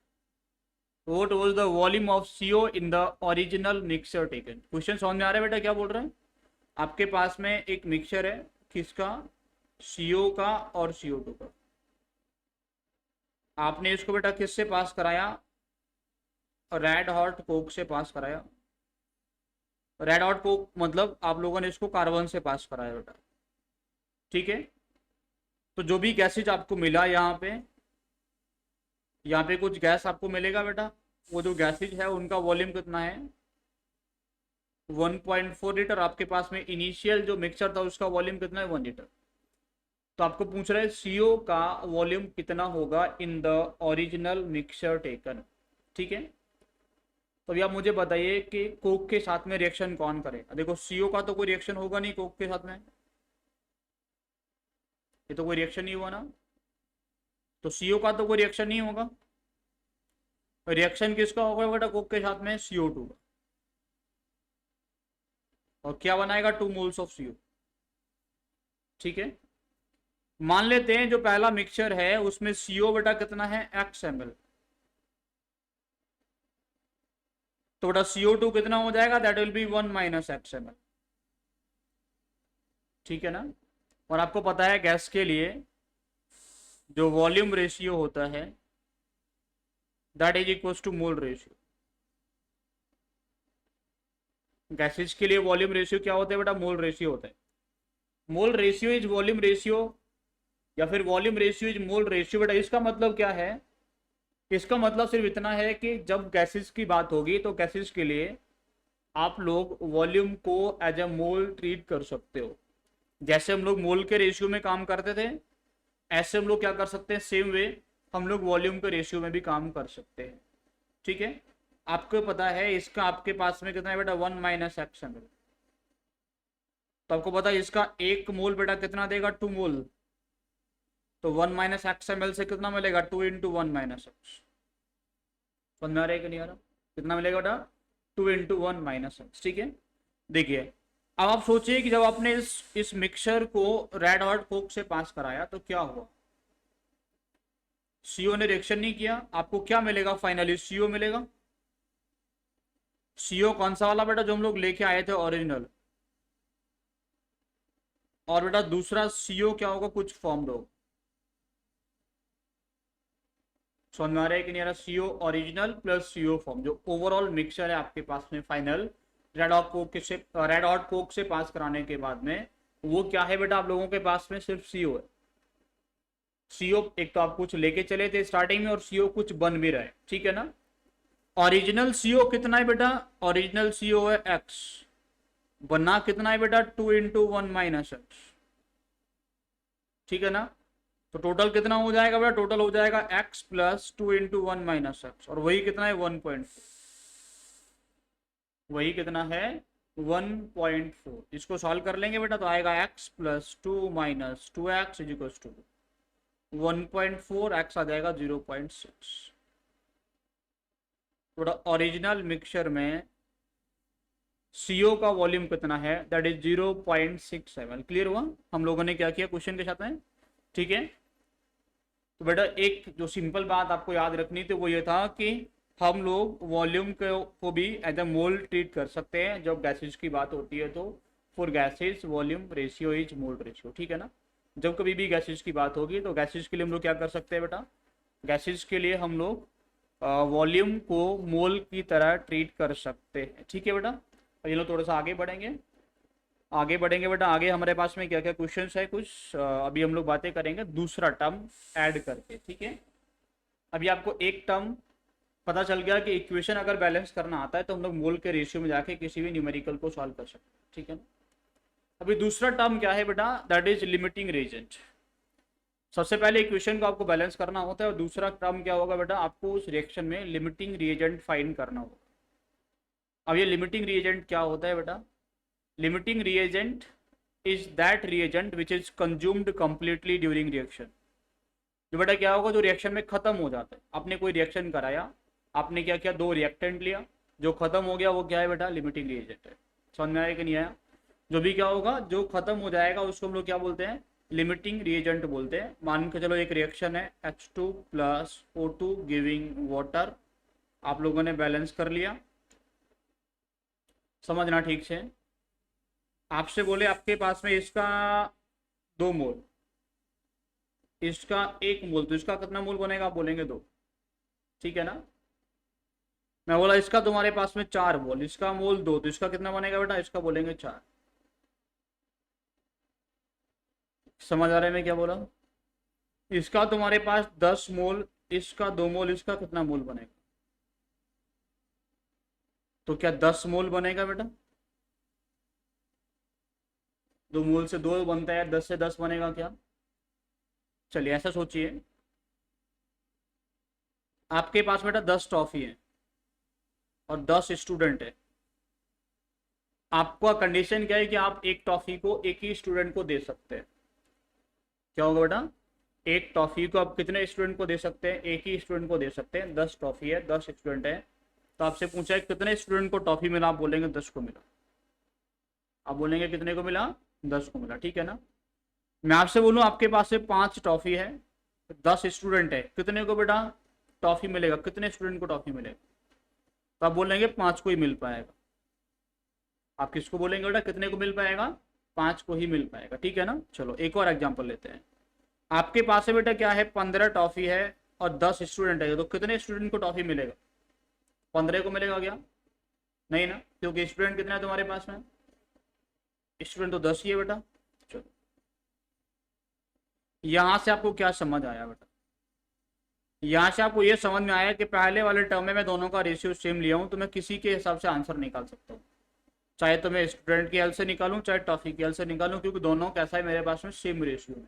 What was the volume of CO in the original mixture taken? Question समझ में आ रहा है बेटा क्या बोल रहे हैं, आपके पास में एक मिक्सचर है, किसका, CO का और CO2 का। आपने इसको बेटा किससे पास कराया, रेड हॉट कोक से पास कराया। रेड हॉट कोक मतलब आप लोगों ने इसको कार्बन से पास कराया बेटा, ठीक है। तो जो भी गैसेज आपको मिला यहाँ पे कुछ गैस आपको मिलेगा बेटा, वो जो गैसेज है उनका वॉल्यूम कितना है 1.4 लीटर। आपके पास में इनिशियल जो मिक्सचर था उसका वॉल्यूम कितना है 1 लीटर। तो आपको पूछ रहे हैं CO का वॉल्यूम कितना होगा in the original mixture taken, ठीक है। तो अभी आप मुझे बताइए कि कोक के साथ में रिएक्शन कौन करेगा। देखो CO का तो कोई रिएक्शन होगा नहीं कोक के साथ में, ये तो कोई रिएक्शन नहीं हुआ ना, तो CO का तो कोई रिएक्शन नहीं होगा। रिएक्शन किसका होगा बेटा कोक के साथ में, CO2 का। और क्या बनाएगा 2 मोल्स ऑफ CO, ठीक है। मान लेते हैं जो पहला मिक्सचर है उसमें CO बेटा कितना है x ml, तो बेटा CO2 कितना हो जाएगा, that will B 1 minus x ml, ठीक है ना। और आपको पता है गैस के लिए जो वॉल्यूम रेशियो होता है that is equals to mole ratio. Gases के लिए वॉल्यूम रेशियो क्या होता है बेटा, मोल रेशियो होता है। Mole ratio is volume ratio या फिर volume ratio is mole ratio. बेटा इसका मतलब क्या है, इसका मतलब सिर्फ इतना है कि जब गैसेज की बात होगी तो गैसेज के लिए आप लोग वॉल्यूम को एज अ मोल ट्रीट कर सकते हो। जैसे हम लोग मोल के रेशियो में काम करते थे ऐसे हम लोग क्या कर सकते हैं, सेम वे हम लोग वॉल्यूम के रेशियो में भी काम कर सकते हैं, ठीक है। आपको पता है इसका आपके पास में कितना है बेटा 1 माइनस x ml, तो आपको पता है इसका 1 मोल बेटा कितना देगा 2 मोल, तो 1 माइनस x ml से कितना मिलेगा 2 इंटू 1 माइनस x। समझ में आ रहा है कि नहीं आ रहा, कितना मिलेगा बेटा 2 इंटू 1 माइनस x, ठीक है। देखिए अब आप सोचिए कि जब आपने इस मिक्सचर को रेड हॉट कोक से पास कराया तो क्या हुआ, CO ने रिएक्शन नहीं किया, आपको क्या मिलेगा फाइनली CO मिलेगा। CO कौन सा वाला बेटा जो हम लोग लेके आए थे ओरिजिनल, और बेटा दूसरा CO क्या होगा कुछ फॉर्म होगा। समझ में आ रहा है कि नहीं आ रहा, CO original plus CO form जो ओवरऑल मिक्सचर है आपके पास में फाइनल रेड हॉट कोक से पास कराने के बाद में वो क्या है बेटा आप लोगों के पास में सिर्फ CO है, सीओ एक तो आप कुछ लेके चले थे स्टार्टिंग में और सीओ कुछ बन भी रहे, ठीक है ना। ओरिजिनल सीओ कितना है बेटा, ओरिजिनल सीओ है एक्स, बनना कितना है बेटा 2 × 1 - x, ठीक है ना। तो टोटल कितना हो जाएगा बेटा, टोटल हो जाएगा x + 2 × 1 - x, और वही कितना है 1. वही कितना है 1.4। इसको सॉल्व कर लेंगे बेटा तो आएगा x + 2 - 2x = 1.4, x आ जाएगा 0.6। थोड़ा ओरिजिनल मिक्सचर में सीओ का वॉल्यूम कितना है, दैट इज 0.67। क्लियर हुआ हम लोगों ने क्या किया क्वेश्चन के साथ में, ठीक है। तो बेटा एक जो सिंपल बात आपको याद रखनी थी वो ये था कि हम लोग वॉल्यूम को भी एज ए मोल ट्रीट कर सकते हैं जब गैसेज की बात होती है। तो for gases volume ratio is mole ratio, ठीक है ना। जब कभी भी गैसेज की बात होगी तो गैसेज के लिए हम लोग क्या कर सकते हैं बेटा, गैसेज के लिए हम लोग वॉल्यूम को मोल की तरह ट्रीट कर सकते हैं, ठीक है बेटा। और ये लोग थोड़ा सा आगे बढ़ेंगे, आगे बढ़ेंगे बेटा। आगे हमारे पास में क्या क्या क्वेश्चंस है कुछ, अभी हम लोग बातें करेंगे दूसरा टर्म ऐड करके, ठीक है। अभी आपको एक टर्म पता चल गया कि इक्वेशन अगर बैलेंस करना आता है तो हम लोग मोल के रेशियो में जाके किसी भी न्यूमेरिकल को सॉल्व कर सकते हैं, ठीक है ना। अभी दूसरा टर्म क्या है बेटा, दैट इज लिमिटिंग रिएजेंट। सबसे पहले इक्वेशन को आपको बैलेंस करना होता है और दूसरा टर्म क्या होगा बेटा, आपको उस रिएक्शन में लिमिटिंग रिएजेंट फाइंड करना होगा। अब ये लिमिटिंग रिएजेंट क्या होता है बेटा, limiting reagent is that reagent which is consumed completely during reaction. जो बेटा क्या होगा, जो रिएक्शन में खत्म हो जाता है। आपने कोई रिएक्शन कराया, आपने क्या किया, दो रिएक्टेंट लिया, जो खत्म हो गया वो क्या है बेटा, लिमिटिंग रिएजेंट है। समझ में आया कि नहीं आया। जो भी क्या होगा, जो खत्म हो जाएगा उसको हम लोग क्या बोलते हैं, लिमिटिंग रिएजेंट बोलते हैं। मान के चलो एक रिएक्शन है H2 + O2 गिविंग वाटर, आप लोगों ने बैलेंस कर लिया, समझना ठीक से। आपसे बोले आपके पास में इसका 2 मोल, इसका 1 मोल, तो इसका कितना मोल बनेगा, आप बोलेंगे 2, ठीक है ना। मैं बोला इसका तुम्हारे पास में 4 मोल, इसका मोल 2, तो इसका कितना बनेगा बेटा, इसका बोलेंगे 4। समझ आ रहा है मैं क्या बोला। इसका तुम्हारे पास 10 मोल, इसका 2 मोल, इसका कितना मोल बनेगा, तो क्या 10 मोल बनेगा बेटा। 2 मोल से 2 बनता है, 10 से 10 बनेगा क्या। चलिए ऐसा सोचिए, आपके पास बेटा 10 टॉफी है और 10 स्टूडेंट है। आपका कंडीशन क्या है कि आप एक टॉफी को एक ही स्टूडेंट को दे सकते हैं। क्या होगा बेटा, एक टॉफी को आप कितने स्टूडेंट को दे सकते हैं, एक ही स्टूडेंट को दे सकते हैं। 10 टॉफी है, 10 स्टूडेंट है, तो आपसे पूछा है कितने स्टूडेंट को टॉफी मिला, आप बोलेंगे 10 को मिला। आप बोलेंगे कितने को मिला, 10 को मिला, ठीक है ना। मैं आपसे बोलूं आपके पास से 5 टॉफी है, 10 स्टूडेंट है, कितने को बेटा टॉफी मिलेगा, कितने स्टूडेंट को टॉफी मिलेगा, तो आप बोलेंगे 5 को ही मिल पाएगा। आप किसको बोलेंगे बेटा, कितने को मिल पाएगा, 5 को ही मिल पाएगा, ठीक है ना। चलो एक और एग्जाम्पल लेते हैं। आपके पास है बेटा क्या है, 15 टॉफी है और 10 स्टूडेंट है, तो कितने स्टूडेंट को टॉफी मिलेगा, 15 को मिलेगा क्या, नहीं ना, क्योंकि स्टूडेंट कितना है तुम्हारे पास में, स्टूडेंट तो 10 ही है बेटा। चलो यहां से आपको क्या समझ आया बेटा, यहां से आपको ये समझ में आया कि पहले वाले टर्म में मैं दोनों का रेशियो सेम लिया हूं तो मैं किसी के हिसाब से आंसर निकाल सकता हूँ, चाहे तो मैं स्टूडेंट की हेल्प से निकालूं चाहे टॉफी की हेल्प से निकालूं, क्योंकि दोनों कैसा है मेरे पास में सेम रेशियो में,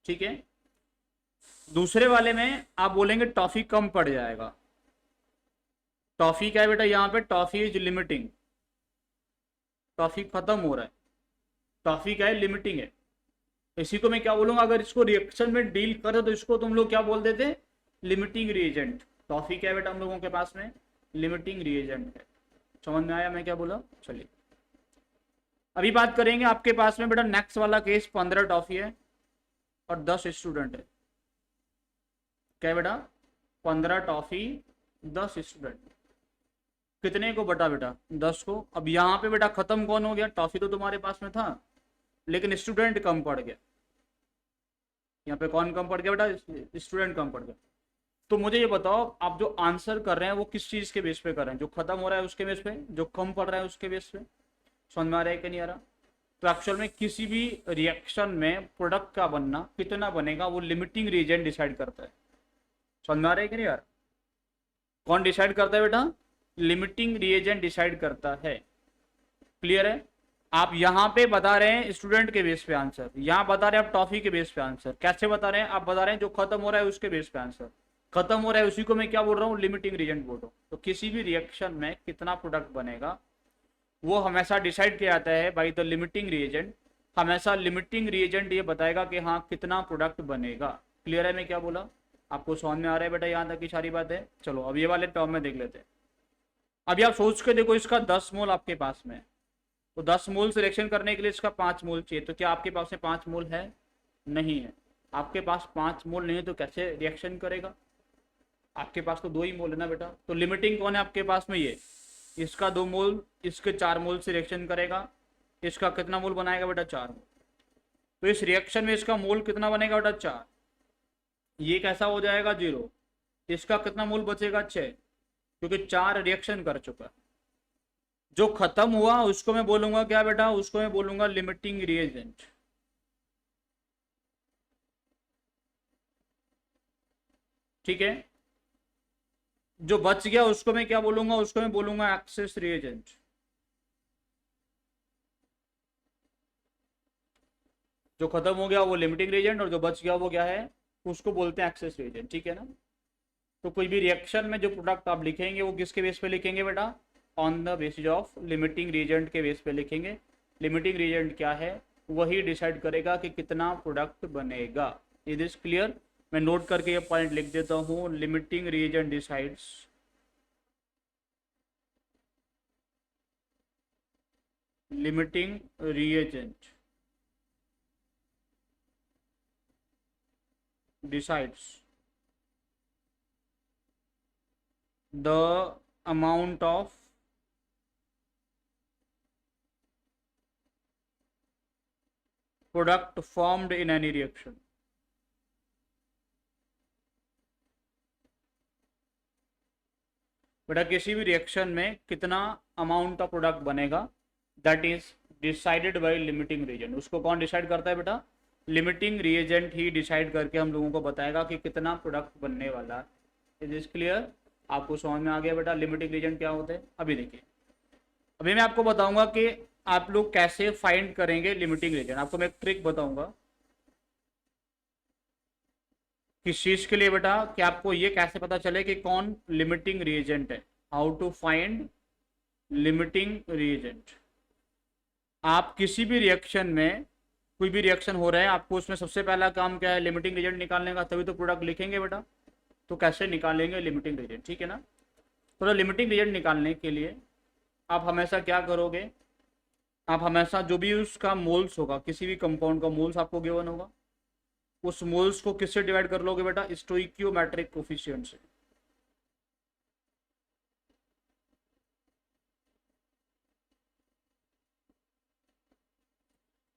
ठीक है। दूसरे वाले में आप बोलेंगे टॉफी कम पड़ जाएगा। टॉफी क्या है बेटा, यहाँ पे टॉफी इज लिमिटिंग, टॉफी खत्म हो रहा है, टॉफी क्या है, लिमिटिंग है। इसी को मैं क्या बोलूंगा, अगर इसको रिएक्शन में डील करे तो इसको तुम लोग क्या बोल देते, लिमिटिंग रिएजेंट। टॉफी क्या है बेटा हम लोगों के पास में, लिमिटिंग रिएजेंट है। समझ में आया मैं क्या बोला। चलिए अभी बात करेंगे आपके पास में बेटा नेक्स्ट वाला केस, 15 टॉफी है और 10 स्टूडेंट है। क्या है बेटा, 15 टॉफी 10 स्टूडेंट, कितने को बटा बेटा, 10 को। अब यहाँ पे बेटा खत्म कौन हो गया, टॉफी तो तुम्हारे पास में था लेकिन स्टूडेंट कम पड़ गया। यहाँ पे कौन कम पड़ गया बेटा, स्टूडेंट कम पड़ गया। तो मुझे ये बताओ आप जो आंसर कर रहे हैं वो किस चीज के बेस पे कर रहे हैं, जो खत्म हो रहा है उसके बेस पे, जो कम पड़ रहा है उसके बेस पे। समझ में आ रहा है कि नहीं आ रहा। तो एक्चुअल में किसी भी रिएक्शन में प्रोडक्ट का बनना कितना बनेगा वो लिमिटिंग रीजन डिसाइड करता है। समझ में आ रहा है कि नहीं यार? कौन डिसाइड करता है बेटा? लिमिटिंग रिएजेंट डिसाइड करता है। क्लियर है? आप यहाँ पे बता रहे हैं स्टूडेंट के बेस पे आंसर, यहाँ बता रहे हैं आप टॉफी के बेस पे आंसर। कैसे बता रहे हैं? आप बता रहे हैं जो खत्म हो रहा है उसके बेस पे आंसर। खत्म हो रहा है उसी को मैं क्या बोल रहा हूँ? लिमिटिंग रीजेंट बोल रहा हूँ। तो किसी भी रिएक्शन में कितना प्रोडक्ट बनेगा वो हमेशा डिसाइड किया जाता है बाई द लिमिटिंग रिएजेंट। हमेशा लिमिटिंग रिएजेंट ये बताएगा कि हाँ कितना प्रोडक्ट बनेगा। क्लियर है मैं क्या बोला? आपको समझ में आ रहा है बेटा यहाँ तक की सारी बात है? चलो अब ये वाले टर्म में देख लेते हैं। अभी आप सोच के देखो, इसका 10 मोल आपके पास में, तो 10 मोल सिलेक्शन करने के लिए इसका 5 मोल चाहिए। तो क्या आपके पास में 5 मोल है? नहीं है। आपके पास 5 मोल नहीं है तो कैसे रिएक्शन करेगा? आपके पास तो 2 ही मोल है ना बेटा। तो लिमिटिंग कौन है आपके पास में? ये इसका 2 मोल, इसके 4 मोल से रिएक्शन करेगा। इसका कितना मोल बनाएगा बेटा? 4 मोल। तो इस रिएक्शन में इसका मोल कितना बनेगा बेटा? 4। ये कैसा हो जाएगा? 0। इसका कितना मोल बचेगा? 6, क्योंकि 4 रिएक्शन कर चुका। जो खत्म हुआ उसको मैं बोलूंगा क्या बेटा? उसको मैं बोलूंगा लिमिटिंग रिएजेंट। ठीक है? जो बच गया उसको मैं क्या बोलूंगा? उसको मैं बोलूंगा एक्सेस रिएजेंट। जो खत्म हो गया वो लिमिटिंग रिएजेंट, और जो बच गया वो क्या है? उसको बोलते हैं एक्सेस रिएजेंट। ठीक है ना? तो कोई भी रिएक्शन में जो प्रोडक्ट आप लिखेंगे वो किसके बेस पे लिखेंगे बेटा? On the basis of limiting reagent के बेस पे लिखेंगे। लिमिटिंग रिएजेंट क्या है? वही डिसाइड करेगा कि कितना प्रोडक्ट बनेगा। Is this clear? मैं नोट करके ये पॉइंट लिख देता हूँ। Limiting reagent decides limiting reagent decides the amount of product formed in any reaction। बेटा किसी भी रिएक्शन में कितना अमाउंट ऑफ प्रोडक्ट बनेगा that is decided by limiting reagent. उसको कौन डिसाइड करता है बेटा? लिमिटिंग रिएजेंट ही डिसाइड करके हम लोगों को बताएगा कि कितना प्रोडक्ट बनने वाला है। Is is clear? आपको समझ में आ गया बेटा लिमिटिंग रीजन क्या होते हैं? अभी देखिए, अभी मैं आपको बताऊंगा कि आप लोग कैसे फाइंड करेंगे लिमिटिंग रीजन। आपको मैं एक ट्रिक बताऊंगा किस चीज के लिए बेटा, कि आपको ये कैसे पता चले कि कौन लिमिटिंग रिएजेंट है। How to find limiting reagent. आप किसी भी रिएक्शन में, कोई भी रिएक्शन हो रहा है, आपको उसमें सबसे पहला काम क्या है? लिमिटिंग रिएजेंट निकालने का, तभी तो प्रोडक्ट लिखेंगे बेटा। तो कैसे निकालेंगे लिमिटिंग रिएजेंट? ठीक है ना? तो लिमिटिंग रिएजेंट निकालने के लिए आप हमेशा क्या करोगे? आप हमेशा जो भी उसका मोल्स होगा, किसी भी कंपाउंड का मोल्स आपको गिवन होगा, उस मोल्स को किससे डिवाइड कर लोगे बेटा? स्टोइकियोमेट्रिक कोफिशिएंट से।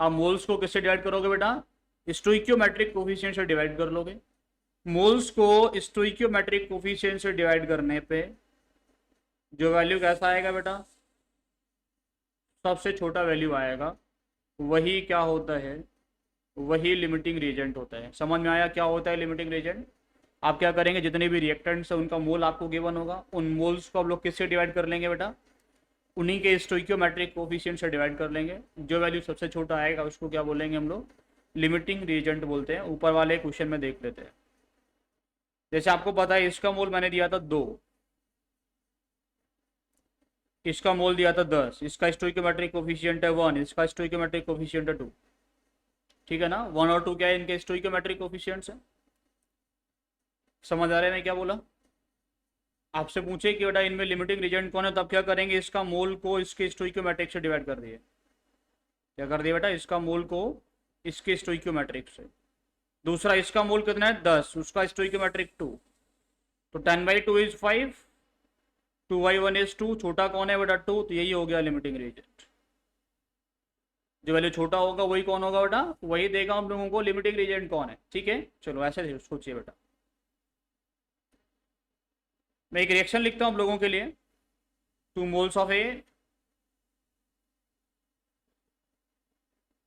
आप मोल्स को किससे डिवाइड करोगे बेटा? स्टोइकियोमेट्रिक कोफिशिएंट से डिवाइड कर लोगे। मोल्स को स्टोइकियोमेट्रिक कोफिशिएंट से डिवाइड करने पे जो वैल्यू कैसा आएगा बेटा? सबसे छोटा वैल्यू आएगा। वही क्या होता है? वही लिमिटिंग रिएजेंट होता है। समझ में आया क्या होता है लिमिटिंग रिएजेंट? आप क्या करेंगे? जितने भी रिएक्टेंट्स हैं उनका मोल आपको गिवन होगा, उन मोल्स को आप लोग किससे डिवाइड कर लेंगे बेटा? उन्हीं के स्टोइकियोमेट्रिक कोफिशिएंट से डिवाइड कर लेंगे। जो वैल्यू सबसे छोटा आएगा उसको क्या बोलेंगे हम लोग? लिमिटिंग रिएजेंट बोलते हैं। ऊपर वाले क्वेश्चन में देख लेते हैं। जैसे आपको पता है इसका मोल मैंने दिया था 2, इसका मोल दिया था 10, इसका स्टोइकियोमेट्रिक कोफिशिएंट है 1, इसका स्टोइकियोमेट्रिक कोफिशिएंट है 2। ठीक है ना? 1 और 2 क्या है? इनके स्टोइकियोमेट्रिक कोफिशिएंट्स है। समझ आ रहा है मैं क्या बोला? आपसे पूछे कि बेटा इनमें लिमिटिंग रिएजेंट कौन है, तो आप क्या करेंगे? इसका मोल को इसके स्टोइकियोमेट्रिक से डिवाइड कर दिए। क्या कर दिया बेटा? इसका मोल को इसके स्टोइकियोमेट्रिक से। दूसरा इसका मोल कितना है? 10, उसका स्टोइकियोमेट्रिक 2। तो 10/2 इज 5, 2/1 इज 2। छोटा कौन है बेटा? 2। तो यही हो गया लिमिटिंग रिएजेंट। जो वैल्यू छोटा होगा वही कौन होगा बेटा? वही देगा हम लोगों को लिमिटिंग रिएजेंट कौन है। ठीक है? चलो ऐसे सोचिए बेटा। मैं एक रिएक्शन लिखता हूँ आप लोगों के लिए। 2 moles of A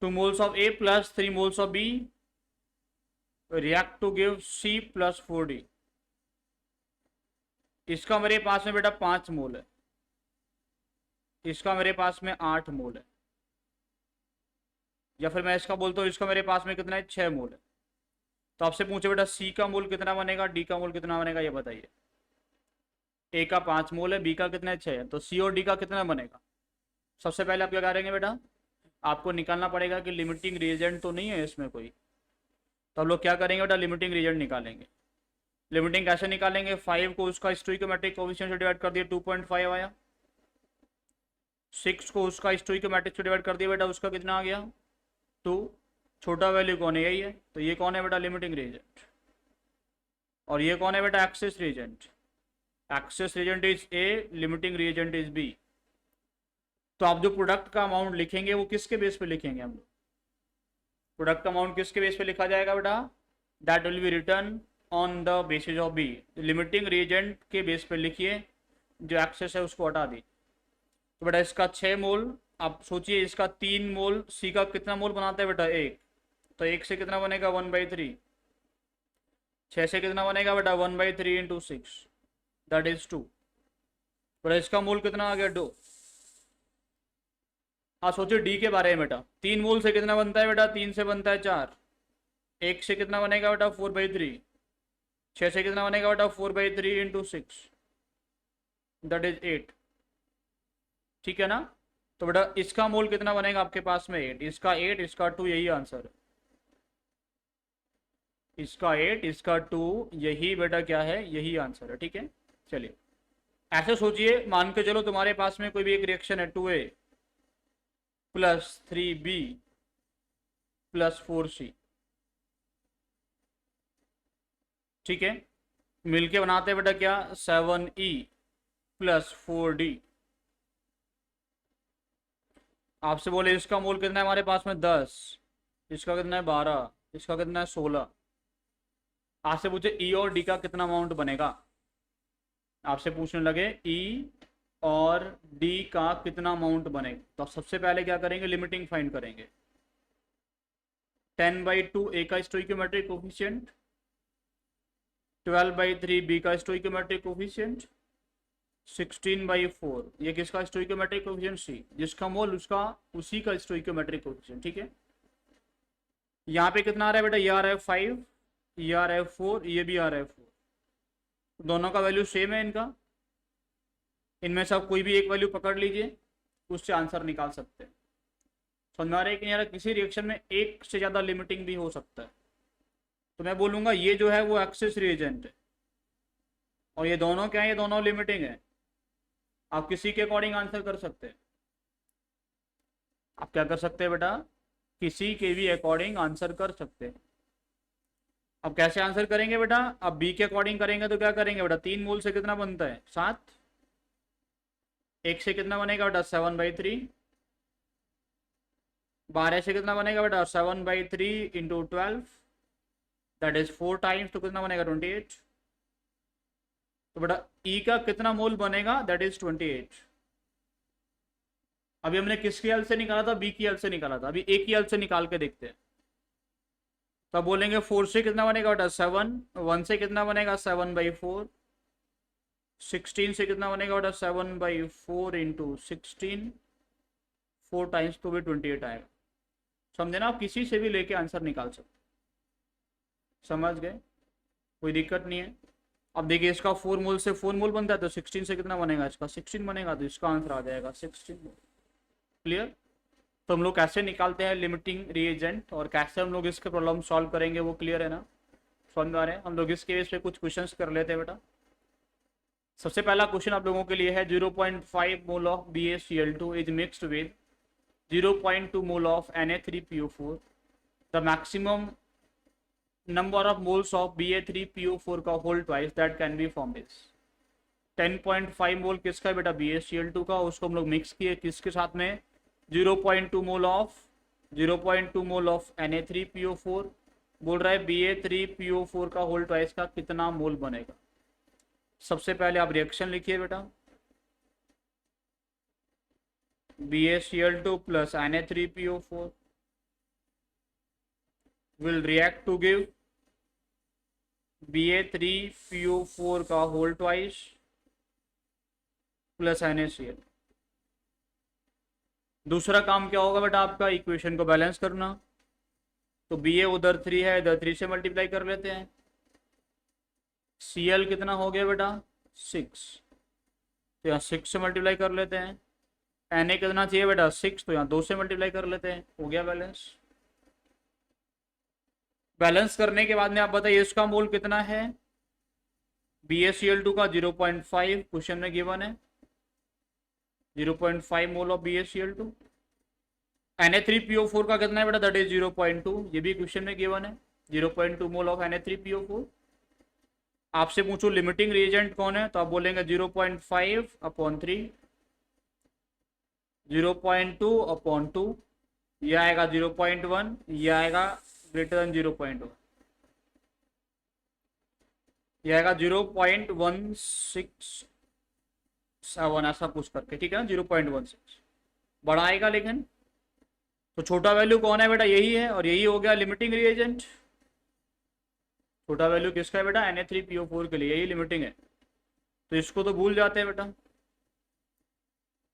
2 moles of A plus 3 moles of B react to give C plus 4D। इसका मेरे पास में बेटा 5 मोल है, इसका मेरे पास में 8 मोल है, या फिर मैं इसका बोलता हूँ इसका मेरे पास में कितना है 6 मोल है। तो आपसे पूछे बेटा सी का मोल कितना बनेगा, डी का मोल कितना बनेगा, ये बताइए। ए का 5 मोल है, बी का कितना है 6 है, तो सी और डी का कितना बनेगा। सबसे पहले आप क्या करेंगे बेटा, आपको निकालना पड़ेगा कि लिमिटिंग रिएजेंट तो नहीं है इसमें कोई। तो हम लोग क्या करेंगे बेटा, लिमिटिंग रिएजेंट निकालेंगे। लिमिटिंग कैसे निकालेंगे, 5 को उसका स्टोइकोमेट्रिक कोएफिशिएंट से डिवाइड कर दिया, 2.5 आया। 6 को उसका स्टोइकोमेट्रिक से डिवाइड कर दिया बेटा, उसका कितना आ गया 2। छोटा वैल्यू कौन है, यही है। तो ये कौन है बेटा, लिमिटिंग रिएजेंट। और ये कौन है बेटा, excess reagent. Excess reagent is A, limiting reagent is B. तो आप जो प्रोडक्ट का अमाउंट लिखेंगे वो किसके बेस पे लिखेंगे हम लोग, प्रोडक्ट का अमाउंट किसके बेस पे लिखा जाएगा बेटा, that will be written on the basis of B. Limiting reagent के बेस पे लिखिए, जो एक्सेस है उसको हटा दी। तो बेटा इसका 6 मोल, आप सोचिए इसका 3 मोल, सी का कितना मोल बनाता है बेटा 1, तो 1 से कितना बनेगा 1/3। 6 से कितना बनेगा बेटा 1/3 इंटू 6 दैट इज 2। बेटा इसका मोल कितना आ गया 2। हाँ सोचिए डी के बारे में बेटा, 3 मोल से कितना बनता है बेटा, 3 से बनता है 4। 1 से कितना बनेगा बेटा 4/3। 6 से कितना बनेगा बेटा 4/3 इंटू 6 दैट इज 8। ठीक है ना। तो बेटा इसका मोल कितना बनेगा आपके पास में 8, इसका 8, इसका 2, यही आंसर है। इसका 8, इसका 2, यही बेटा क्या है, यही आंसर है। ठीक है, चलिए ऐसे सोचिए, मान के चलो तुम्हारे पास में कोई भी एक रिएक्शन है, 2A plus 3B plus 4C। ठीक है, मिलके बनाते हैं बेटा क्या, 7E प्लस 4D। आपसे बोले इसका मोल कितना है हमारे पास में 10, इसका कितना है 12, इसका कितना है 16। आपसे पूछे ई और डी का कितना अमाउंट बनेगा, आपसे पूछने लगे ई और डी का कितना अमाउंट बनेगा। तो आप सबसे पहले क्या करेंगे, लिमिटिंग फाइंड करेंगे। 10/2 ए का स्टोइकोमेट्रिक कोफिशिएंट, 12/3 बी का स्टोइकोमेट्रिक कोफिशिएंट, 16/4 ये किसका स्टोइकोमेट्रिक कोफिशिएंट, सी, जिसका मोल उसका उसी का स्टोइकोमेट्रिक कोफिशिएंट। ठीक है, यहाँ पे कितना आ रहा है बेटा, ये आ रहा है 5, ये आ रहा है 4, ये भी आ रहा है 4। दोनों का वैल्यू सेम है इनका, इनमें से आप कोई भी एक वैल्यू पकड़ लीजिए, उससे आंसर निकाल सकते हैं। समझ में आ रहा है कि नहीं आ रहा, किसी रिएक्शन में एक से ज़्यादा लिमिटिंग भी हो सकता है। तो मैं बोलूँगा ये जो है वो एक्सेस रिएजेंट है, और ये दोनों क्या है, ये दोनों लिमिटिंग है। आप किसी के अकॉर्डिंग आंसर कर सकते हैं। आप क्या कर सकते हैं बेटा, किसी के भी अकॉर्डिंग आंसर कर सकते हैं। अब कैसे आंसर करेंगे बेटा, अब बी के अकॉर्डिंग करेंगे तो क्या करेंगे बेटा, 3 मोल से कितना बनता है 7, 1 से कितना बनेगा बेटा 7/3, 12 से कितना बनेगा बेटा 7/3 इंटू 12 दैट इज 4 टाइम्स, तो कितना बनेगा 28। तो बेटा ई का कितना मोल बनेगा, दैट इज 28। अभी हमने किसकी हेल्प से निकाला था, बी की हेल्प से निकाला था, अभी ए की हेल्प से निकाल के देखते हैं। तो बोलेंगे 4 से कितना बनेगा बेटा 7, 1 से कितना बनेगा 7/4, 16 से कितना बनेगा बेटा 7/4 इंटू 16, 4 टाइम्स तो भी 28 आएगा। समझे ना, आप किसी से भी लेके आंसर निकाल सकते, समझ गए, कोई दिक्कत नहीं है। अब देखिए इसका 4 मोल से 4 मोल बनता है, तो 16 से कितना बनेगा, इसका 16 बनेगा, तो इसका आंसर आ जाएगा 16 मोल। क्लियर। तो हम लोग कैसे निकालते हैं लिमिटिंग रिएजेंट और कैसे हम लोग इसके प्रॉब्लम सॉल्व करेंगे, वो क्लियर है ना, समझ आ रहे हैं। हम लोग इसके बेस पे कुछ क्वेश्चंस कर लेते हैं बेटा। सबसे पहला क्वेश्चन आप लोगों के लिए है 0.5 mole of BaCl2 is mixed with 0.2 mole of Na3PO4। The maximum number of moles of Ba3PO4 का whole twice that can be form is. 10.5 mole किसका बेटा, BaCl2 का, उसको हम लोग मिक्स किए किसके साथ में, 0.2 मोल ऑफ Na3PO4। बोल रहा है Ba3PO4 का होल ट्वाइस का कितना मोल बनेगा। सबसे पहले आप रिएक्शन लिखिए बेटा, BaCl2 plus Na3PO4 will react to give Ba3PO4 का होल ट्वाइस प्लस NaCl। दूसरा काम क्या होगा बेटा आपका, इक्वेशन को बैलेंस करना। तो Ba उधर 3 है, इधर 3 से मल्टीप्लाई कर लेते हैं। Cl कितना हो गया बेटा 6, तो यहाँ 6 से मल्टीप्लाई कर लेते हैं। Na कितना चाहिए बेटा 6, तो यहाँ 2 से मल्टीप्लाई कर लेते हैं, हो गया बैलेंस। बैलेंस करने के बाद में आप बताइए इसका मोल कितना है। BaCl2 का 0.5 क्वेश्चन में गिवन है, 0.5 मोल ऑफ BaCl2। Na3PO4 का कितना है बेटा, दैट इज 0.2, ये भी क्वेश्चन में गिवन है, 0.2 मोल ऑफ Na3PO4। आपसे पूछो लिमिटिंग रिएजेंट कौन है, तो आप बोलेंगे 0.5/3, 0.2/2, ये आएगा 0.1, ये आएगा ग्रेटर देन 0.1, ये आएगा 0.167 ऐसा कुछ करके, ठीक है ना, 0.16 बड़ा आएगा। लेकिन तो छोटा वैल्यू कौन है बेटा, यही है, और यही हो गया लिमिटिंग रिएजेंट। छोटा वैल्यू किसका है बेटा, Na3PO4 के लिए, यही लिमिटिंग है। तो इसको तो भूल जाते हैं बेटा।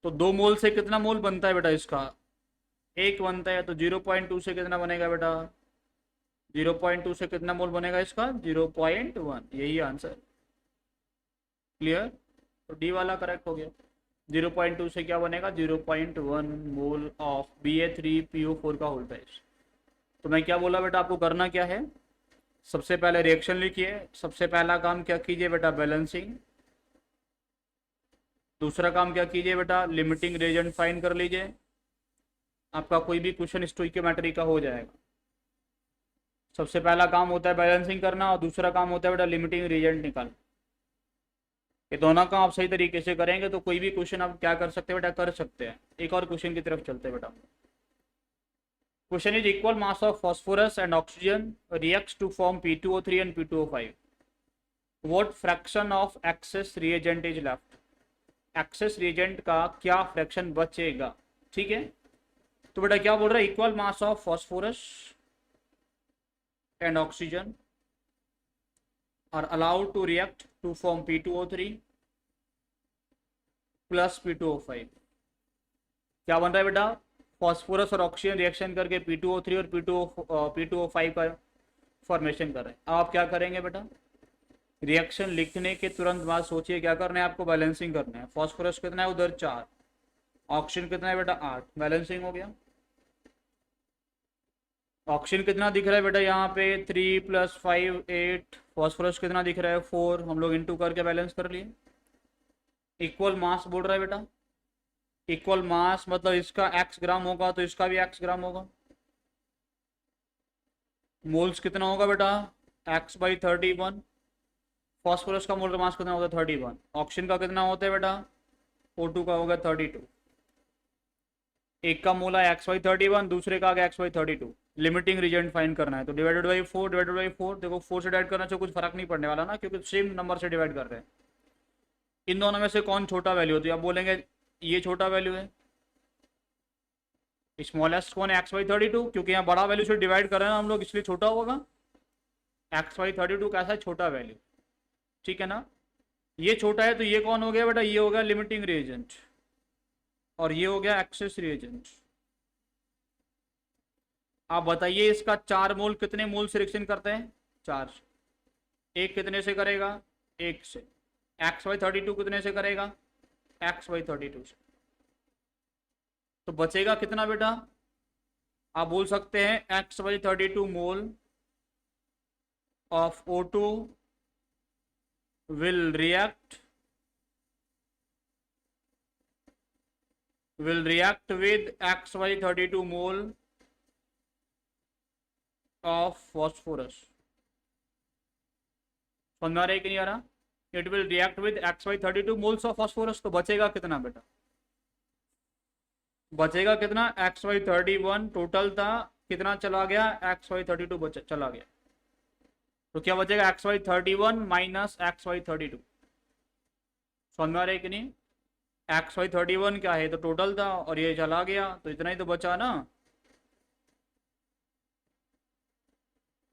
तो 2 मोल से कितना मोल बनता है बेटा इसका, 1 बनता है। तो 0.2 से कितना बनेगा बेटा, 0.2 से कितना मोल बनेगा इसका, 0.1, यही आंसर। क्लियर, तो डी वाला करेक्ट हो गया। 0.2 से क्या बनेगा, 0.1 मोल ऑफ Ba3PO4 का होल ट्वाइस। तो मैं क्या बोला बेटा, आपको करना क्या है, सबसे पहले रिएक्शन लिखिए। सबसे पहला काम क्या कीजिए बेटा, बैलेंसिंग। दूसरा काम क्या कीजिए बेटा, लिमिटिंग रिएजेंट फाइंड कर लीजिए। आपका कोई भी क्वेश्चन स्टोइकियोमेट्री का हो जाएगा। सबसे पहला काम होता है बैलेंसिंग करना, और दूसरा काम होता है बेटा लिमिटिंग रिएजेंट निकालना। ये दोनों काम आप सही तरीके से करेंगे तो कोई भी क्वेश्चन आप क्या कर सकते हैं बेटा, कर सकते हैं। एक और क्वेश्चन की तरफ चलते हैं बेटा। Question is equal mass of phosphorus and oxygen reacts to form P2O3 and P2O5। What fraction of excess reagent is left. Excess reagent का क्या फ्रैक्शन बचेगा, ठीक है। तो बेटा क्या बोल रहा है, equal mass of phosphorus and oxygen are allowed to react to form P2O3 plus P2O5। क्या बन रहा है बेटा, फॉस्फोरस और ऑक्सीजन रिएक्शन करके P2O3 और P2O5 का फॉर्मेशन कर रहे हैं। अब आप क्या करेंगे बेटा, रिएक्शन लिखने के तुरंत बाद सोचिए क्या करना है आपको, बैलेंसिंग करना है। फॉस्फोरस कितना है उधर 4, ऑक्सीजन कितना है बेटा 8, बैलेंसिंग हो गया। ऑक्सीजन कितना दिख रहा है बेटा यहाँ पे 3 + 5 8, फॉस्फोरस कितना दिख रहा है 4, हम लोग इंटू करके बैलेंस कर लिए। इक्वल मास बोल रहा है बेटा, इक्वल मास मतलब इसका x ग्राम होगा तो इसका भी x ग्राम होगा। मोल्स कितना होगा बेटा, x/31। फॉस्फोरस का मोलर मास कितना होता है 31, ऑक्सीजन का कितना होता है बेटा O2 का होगा 32। एक का मोल है x/31, दूसरे का आ गया x/32। लिमिटिंग रीजन फाइंड करना है तो डिवाइडेड बाई 4, डिवाइडेड बाई 4। देखो 4 से डिवाइड करने से कुछ फर्क नहीं पड़ने वाला ना, क्योंकि सेम नंबर से डिवाइड कर रहे हैं। इन दोनों में से कौन छोटा वैल्यू होती है, आप बोलेंगे ये छोटा वैल्यू है। स्मॉलेस्ट कौन है x/32, क्योंकि यहाँ बड़ा वैल्यू से डिवाइड कर रहे हैं हम लोग, इसलिए छोटा होगा। x/32 कैसा है, छोटा वैल्यू, ठीक है ना। ये छोटा है तो ये कौन हो गया बेटा, ये हो गया लिमिटिंग रिएजेंट, और ये हो गया एक्सेस रिएजेंट। आप बताइए इसका 4 मोल कितने मोल से रिएक्शन करते हैं, 4। एक कितने से करेगा, 1 से। x/32 कितने से करेगा, x/32 से। तो बचेगा कितना बेटा, आप बोल सकते हैं x/32 mole of O2 will react with x/32 mole of phosphorus। समझ आ रहा है कि नहीं आ रहा, it will react with x/32 moles of phosphorus. तो बचेगा कितना बेटा, बचेगा कितना, x/31 टोटल था, कितना चला गया, x/32 चला गया। तो क्या बचेगा, x/31 माइनस x/32। समझ में आ रहा है कि नहीं, x/31 क्या है तो टोटल था, और ये चला गया तो इतना ही तो बचा ना।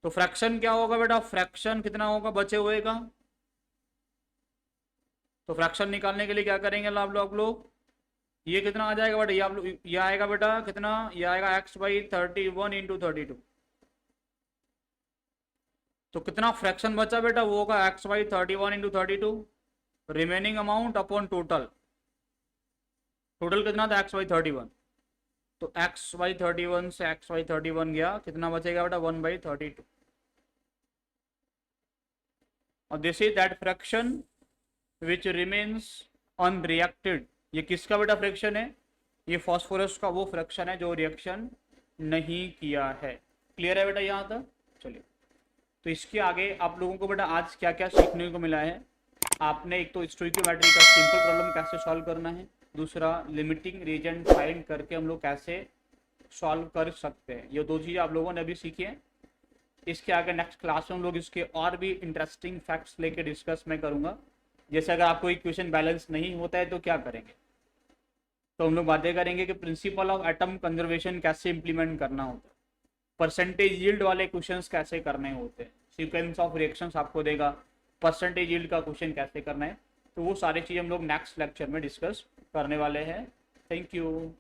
तो फ्रैक्शन क्या होगा बेटा, फ्रैक्शन कितना होगा बचे हुए का। तो फ्रैक्शन निकालने के लिए क्या करेंगे आप लोग, ये कितना आ जाएगा बेटा, ये आप लोग, ये आएगा बेटा कितना, ये आएगा x/31 × 32। तो कितना फ्रैक्शन बचा बेटा, वो होगा x/31 × 32, remaining amount upon total. Total कितना था x/31, तो x/31 से x/31 गया, कितना बचेगा बेटा 1/32। और this is that fraction which remains unreacted. ये किसका बेटा फ्रैक्शन है, ये फॉस्फोरस का वो फ्रैक्शन है जो रिएक्शन नहीं किया है। क्लियर है बेटा यहाँ तक। चलिए, तो इसके आगे आप लोगों को बेटा आज क्या क्या सीखने को मिला है। आपने एक तो स्टोइकियोमेट्री का सिंपल प्रॉब्लम कैसे सॉल्व करना है, दूसरा लिमिटिंग रीजन फाइंड करके हम लोग कैसे सॉल्व कर सकते हैं, ये दो चीज़ें आप लोगों ने अभी सीखी है। इसके आगे नेक्स्ट क्लास में हम लोग इसके और भी इंटरेस्टिंग फैक्ट्स लेके डिस्कस मैं करूँगा। जैसे अगर आपको इक्वेशन बैलेंस नहीं होता है तो क्या करेंगे, तो हम लोग बातें करेंगे कि प्रिंसिपल ऑफ एटम कंजर्वेशन कैसे इंप्लीमेंट करना होता है, परसेंटेज यील्ड वाले क्वेश्चंस कैसे करने होते हैं, सीक्वेंस ऑफ रिएक्शंस आपको देगा, परसेंटेज यील्ड का क्वेश्चन कैसे करना है। तो वो सारी चीज़ हम लोग नेक्स्ट लेक्चर में डिस्कस करने वाले हैं। Thank you.